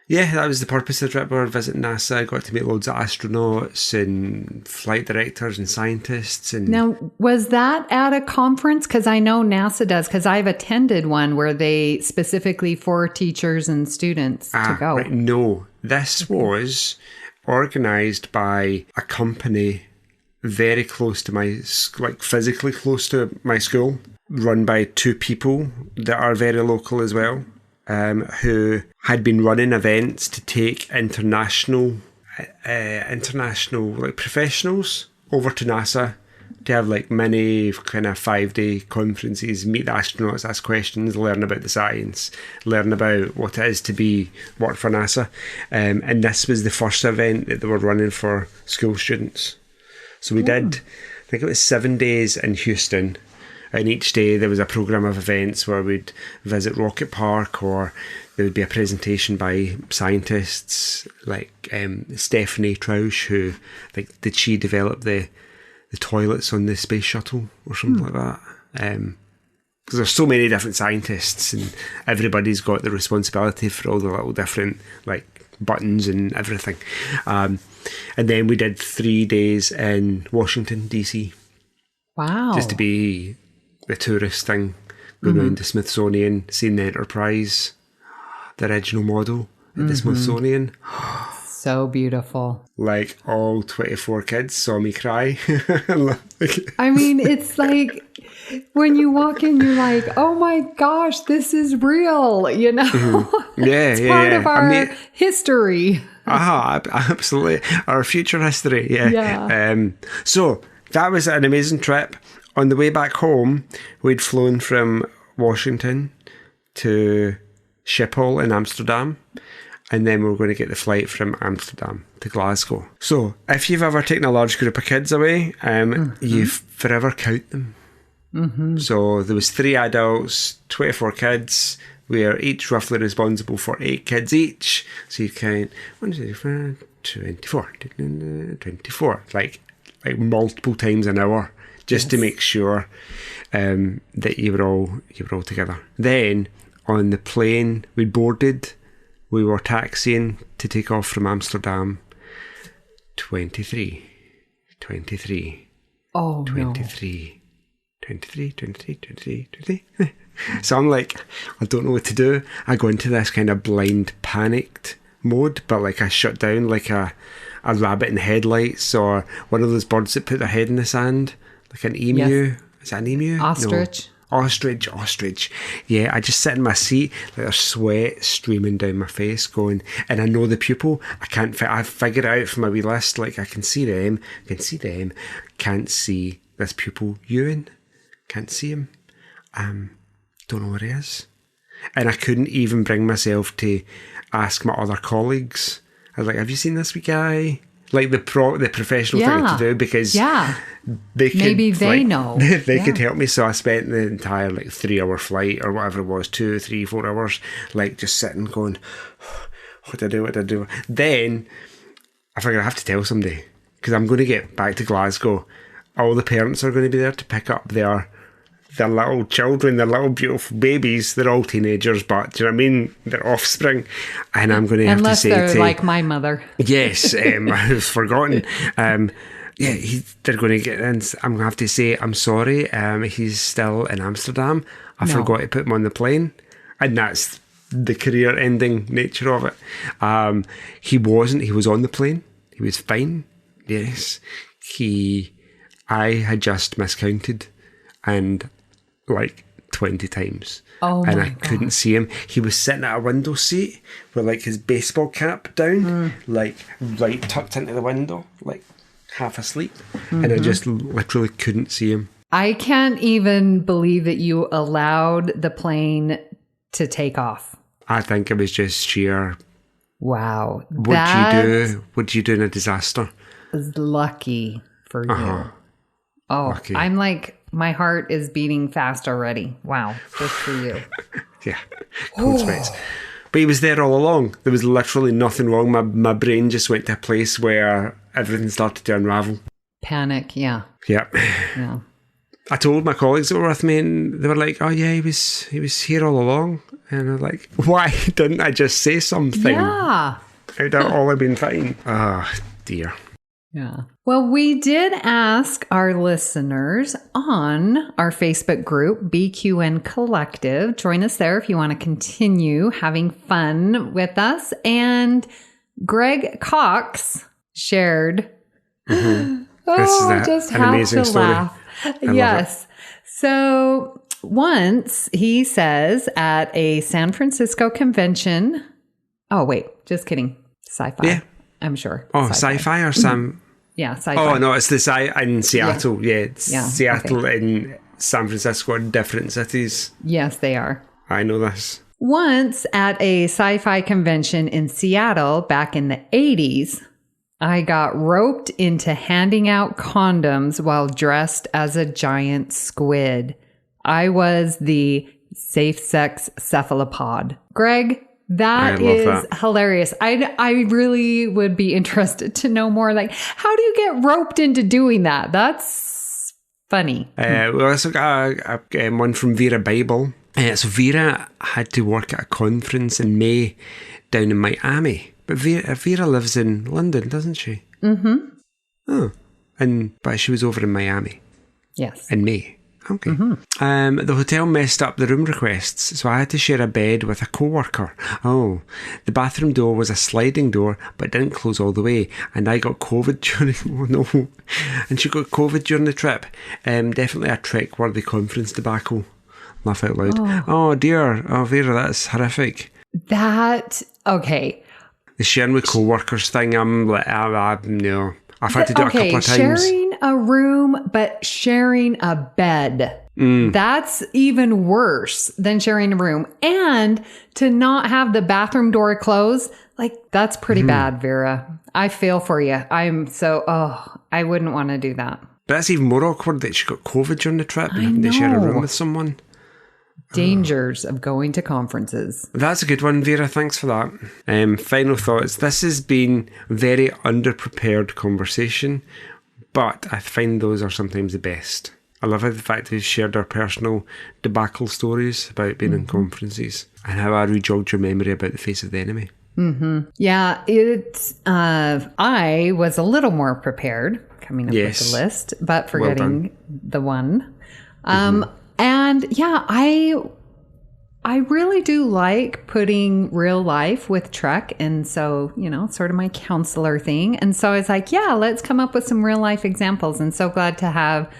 Yeah, that was the purpose of the trip. We were visiting NASA. I got to meet loads of astronauts and flight directors and scientists. And now, was that at a conference? Because I know NASA does, because I've attended one where they specifically for teachers and students to go. Right. No, this was organised by a company very close to physically close to my school, run by 2 people that are very local as well. Who had been running events to take international professionals over to NASA to have many kind of 5-day conferences, meet the astronauts, ask questions, learn about the science, learn about what it is to work for NASA. And this was the first event that they were running for school students. So we did, I think it was 7 days in Houston. And each day there was a programme of events where we'd visit Rocket Park, or there would be a presentation by scientists like Stephanie Trausch, who, did she develop the toilets on the space shuttle or something like that? Because there's so many different scientists and everybody's got the responsibility for all the little different buttons and everything. And then we did 3 days in Washington, D.C. Wow. Just to be the tourist thing, going around the Smithsonian, seeing the Enterprise, the original model at the Smithsonian. So beautiful. Like, all 24 kids saw me cry. I mean, it's like when you walk in, you're like, oh my gosh, this is real, you know? Yeah, it's part of our history. Absolutely. Our future history, yeah. So that was an amazing trip. On the way back home, we'd flown from Washington to Schiphol in Amsterdam, and then we were going to get the flight from Amsterdam to Glasgow. So if you've ever taken a large group of kids away, you forever count them. So there was 3 adults, 24 kids. We are each roughly responsible for 8 kids each. So you count 1, 2, 3, 24, 24, like multiple times an hour, just to make sure that you were all together. Then on the plane we boarded, we were taxiing to take off from Amsterdam. 23. Oh, 23. No. 23. So I'm like, I don't know what to do. I go into this kind of blind panicked mode, but like I shut down like a rabbit in the headlights, or one of those birds that put their head in the sand, like an emu. Yes. Is that an emu? Ostrich. No. Ostrich. Yeah, I just sit in my seat, like there's sweat streaming down my face, going, and I know the pupil. I figured it out from my wee list. Like I can see them, can't see this pupil Ewan. Can't see him. Don't know where he is. And I couldn't even bring myself to ask my other colleagues. I was like, have you seen this wee guy? Like the professional thing to do, because they could, maybe they know. They could help me. So I spent the entire 3-hour flight or whatever it was, 2, 3, 4 hours, like just sitting going, what do I do? Then I figured I have to tell somebody, because I'm going to get back to Glasgow. All the parents are going to be there to pick up their little children, their little beautiful babies. They're all teenagers, but do you know what I mean? Their offspring. And I'm going to have to say unless they're like my mother. Yes, I've forgotten. They're going to get in. I'm going to have to say, I'm sorry, he's still in Amsterdam. I forgot to put him on the plane. And that's the career-ending nature of it. He wasn't. He was on the plane. He was fine. Yes. I had just miscounted, and 20 times. Oh my and I God. Couldn't see him. He was sitting at a window seat with his baseball cap down, right tucked into the window, half asleep. And I just literally couldn't see him. I can't even believe that you allowed the plane to take off. I think it was just sheer. Wow. What do you do in a disaster? Is lucky for you. Oh, lucky. I'm my heart is beating fast already. Wow. Just for you. Yeah. Cold sweats. But he was there all along. There was literally nothing wrong. My brain just went to a place where everything started to unravel. Panic. Yeah. Yeah. Yeah. I told my colleagues that were with me, and they were like, "Oh yeah, he was here all along." And I'm like, "Why didn't I just say something? Yeah. I'd all have been fine." Oh dear. Yeah. Well, we did ask our listeners on our Facebook group, BQN Collective. Join us there if you want to continue having fun with us. And Greg Cox shared. I just an have amazing to story. laugh. Yes. So once he says at a San Francisco convention. Oh, wait, just kidding. Sci-fi. Yeah. I'm sure. Oh, sci-fi or some. Yeah, sci-fi. Oh, no, it's in Seattle. Yeah, yeah. Seattle and San Francisco are different cities. Yes, they are. I know this. Once at a sci-fi convention in Seattle back in the 80s, I got roped into handing out condoms while dressed as a giant squid. I was the safe sex cephalopod. Greg, that is hilarious. I really would be interested to know more. How do you get roped into doing that? That's funny. We also got one from Vera Bible. So Vera had to work at a conference in May down in Miami. But Vera lives in London, doesn't she? Mm-hmm. Oh. But she was over in Miami. Yes. In May. Okay. The hotel messed up the room requests, so I had to share a bed with a co-worker. Oh, the bathroom door was a sliding door, but didn't close all the way, and I got COVID during... Oh, no. And she got COVID during the trip. Definitely a Trek-worthy conference debacle. Laugh out loud. Oh, dear. Oh, Vera, that's horrific. Okay. The sharing with co-workers thing, I'm like, no. I've had to do it a couple of times. Sharing a room, but sharing a bed. That's even worse than sharing a room. And to not have the bathroom door closed, that's pretty bad, Vera. I feel for you. I wouldn't want to do that. But that's even more awkward that she got COVID during the trip and having to share a room with someone. Dangers of going to conferences. That's a good one, Vera. Thanks for that. Final thoughts. This has been very underprepared conversation, but I find those are sometimes the best. I love how the fact we've shared our personal debacle stories about being in conferences and how I re-jogged your memory about the face of the enemy. Mm-hmm. Yeah, I was a little more prepared coming up with the list, but forgetting the one. And yeah, I really do like putting real life with Trek. And so, sort of my counselor thing. And so I was like, yeah, let's come up with some real life examples. And so glad to have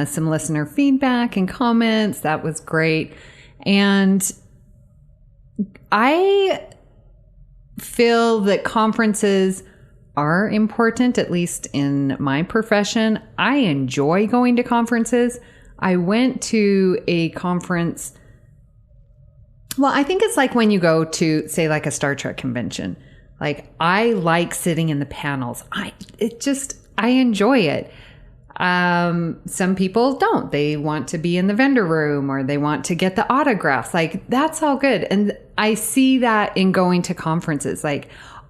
some listener feedback and comments. That was great. And I feel that conferences are important, at least in my profession. I enjoy going to conferences. I went to a conference. Well, I think it's like when you go to, say, like a Star Trek convention. I like sitting in the panels. I enjoy it. Some people don't. They want to be in the vendor room or they want to get the autographs. That's all good. And I see that in going to conferences.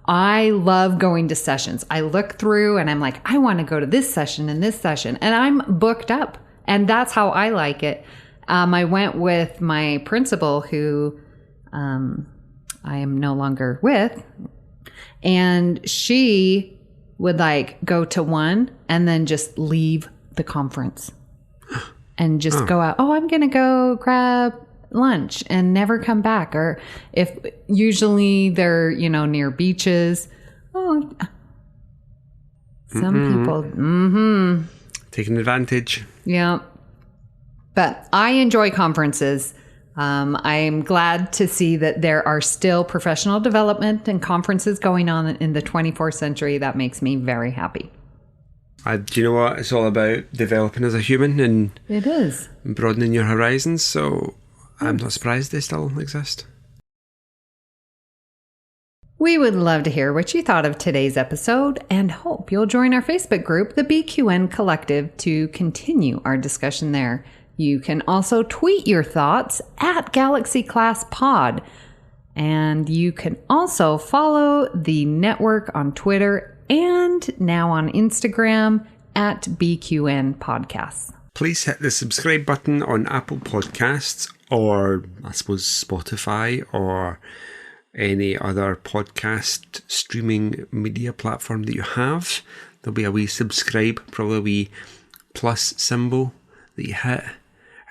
I love going to sessions. I look through and I'm like, I want to go to this session and this session. And I'm booked up. And that's how I like it. I went with my principal, who I am no longer with. And she would go to one and then just leave the conference and just go out. Oh, I'm going to go grab lunch and never come back. Or if usually they're, near beaches. Oh, some people. Taking advantage. Yeah. But I enjoy conferences. I'm glad to see that there are still professional development and conferences going on in the 24th century. That makes me very happy. Do you know what? It's all about developing as a human and it is broadening your horizons. So I'm not surprised they still exist. We would love to hear what you thought of today's episode and hope you'll join our Facebook group, the BQN Collective, to continue our discussion there. You can also tweet your thoughts at Galaxy Class Pod. And you can also follow the network on Twitter and now on Instagram at BQN Podcasts. Please hit the subscribe button on Apple Podcasts or, I suppose, Spotify or any other podcast streaming media platform that you have. There'll be a wee subscribe, probably a wee plus symbol that you hit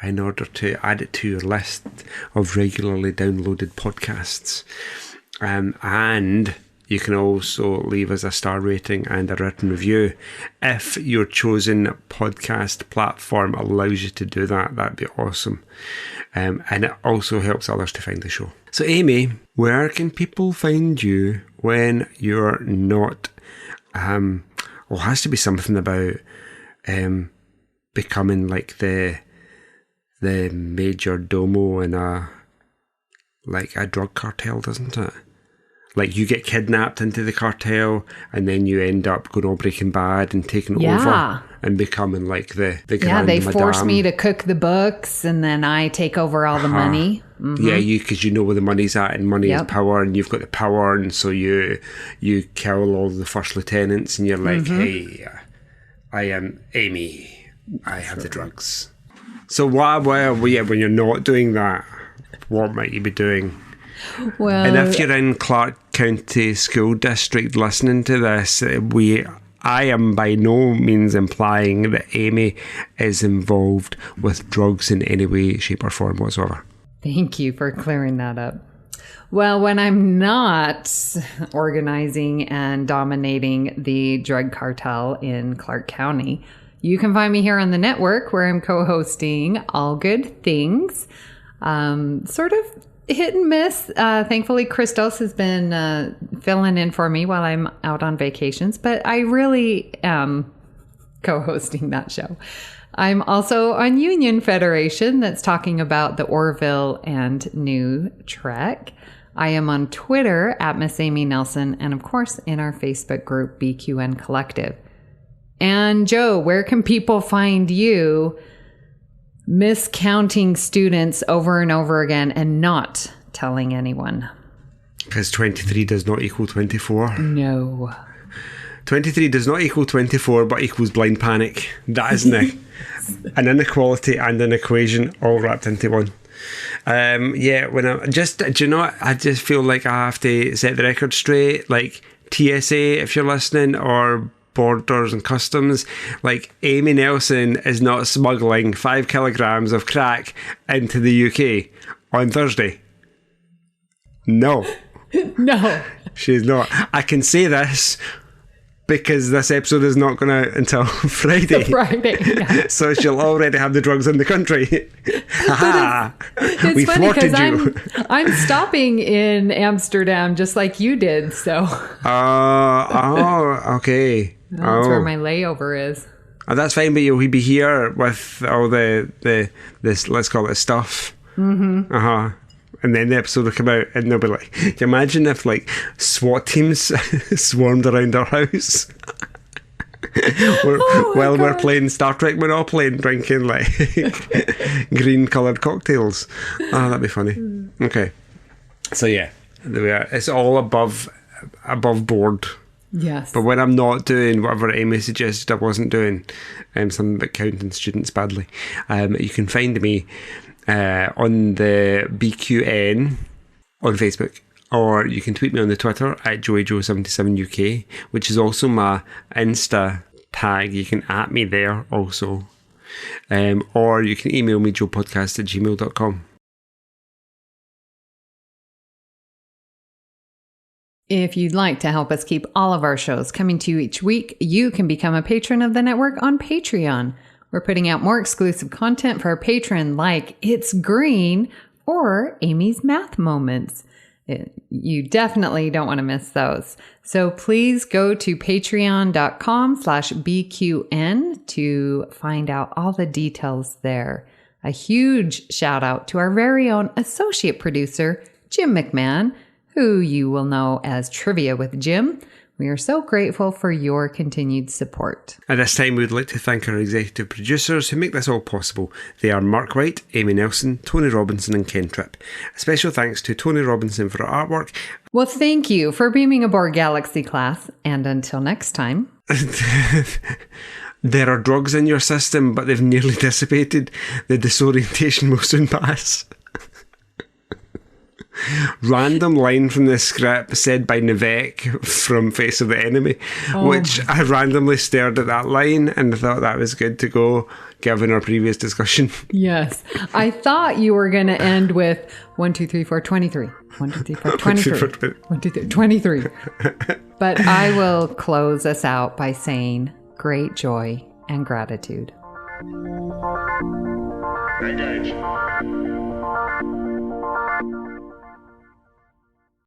in order to add it to your list of regularly downloaded podcasts. And you can also leave us a star rating and a written review. If your chosen podcast platform allows you to do that, that'd be awesome. And it also helps others to find the show. So Amy, where can people find you when you're not... it has to be something about becoming like the major domo in a drug cartel, doesn't it? You get kidnapped into the cartel and then you end up going all Breaking Bad and taking over and becoming the grand they madame. Force me to cook the books and then I take over all the money. Mm-hmm. Yeah, because you know where the money's at, and money is power, and you've got the power, and so you kill all the first lieutenants and you're like, hey, I am Amy, I have the drugs. So when you're not doing that, what might you be doing? Well, and if you're in Clark County School District listening to this, I am by no means implying that Amy is involved with drugs in any way, shape or form whatsoever. Thank you for clearing that up. Well, when I'm not organizing and dominating the drug cartel in Clark County, you can find me here on the network where I'm co-hosting All Good Things. Sort of hit and miss. Thankfully, Christos has been filling in for me while I'm out on vacations, but I really am co-hosting that show. I'm also on Union Federation, that's talking about the Orville and New Trek. I am on Twitter at Miss Amy Nelson, and of course in our Facebook group, BQN Collective. And Joe, where can people find you miscounting students over and over again and not telling anyone? Because 23 does not equal 24. No. 23 does not equal 24, but equals blind panic. That is an inequality and an equation all wrapped into one. When I just, do you know what? I just feel like I have to set the record straight. Like TSA, if you're listening, or Borders and Customs, like Amy Nelson is not smuggling 5 kilograms of crack into the UK on Thursday. No. No. She's not. I can say this because this episode is not going out until Friday. Friday, yeah. So she'll already have the drugs in the country. It's we funny thwarted because you. I'm stopping in Amsterdam just like you did, so. Okay. That's where my layover is. Oh, that's fine, but you'll be here with all this, let's call it stuff. Mm-hmm. And then the episode will come out and they'll be like, can you imagine if like SWAT teams swarmed around our house while we're playing Star Trek Monopoly and drinking like green coloured cocktails? Oh, that'd be funny. Okay. So yeah, there we are. It's all above board. Yes. But when I'm not doing whatever Amy suggested I wasn't doing, something about counting students badly, you can find me on the BQN on Facebook, or you can tweet me on the Twitter at JoeyJoe77UK, which is also my Insta tag. You can at me there also, or you can email me joepodcast@gmail.com. If you'd like to help us keep all of our shows coming to you each week, you can become a patron of the network on Patreon. We're putting out more exclusive content for our patron, like It's Green or Amy's Math Moments. You definitely don't want to miss those. So please go to patreon.com/BQN to find out all the details there. A huge shout out to our very own associate producer, Jim McMahon, who you will know as Trivia with Jim. We are so grateful for your continued support. At this time, we would like to thank our executive producers who make this all possible. They are Mark White, Amy Nelson, Tony Robinson and Ken Tripp. A special thanks to Tony Robinson for our artwork. Well, thank you for beaming aboard Galaxy Class, and until next time. There are drugs in your system, but they've nearly dissipated. The disorientation will soon pass. Random line from the script said by Nivek from Face of the Enemy, which I randomly stared at that line and thought that was good to go given our previous discussion. Yes. I thought you were going to end with 1, 2, 3, 4, 23. 1, 2, 3, 4, 23. 1, 2, 3, 23. But I will close us out by saying great joy and gratitude. Engage.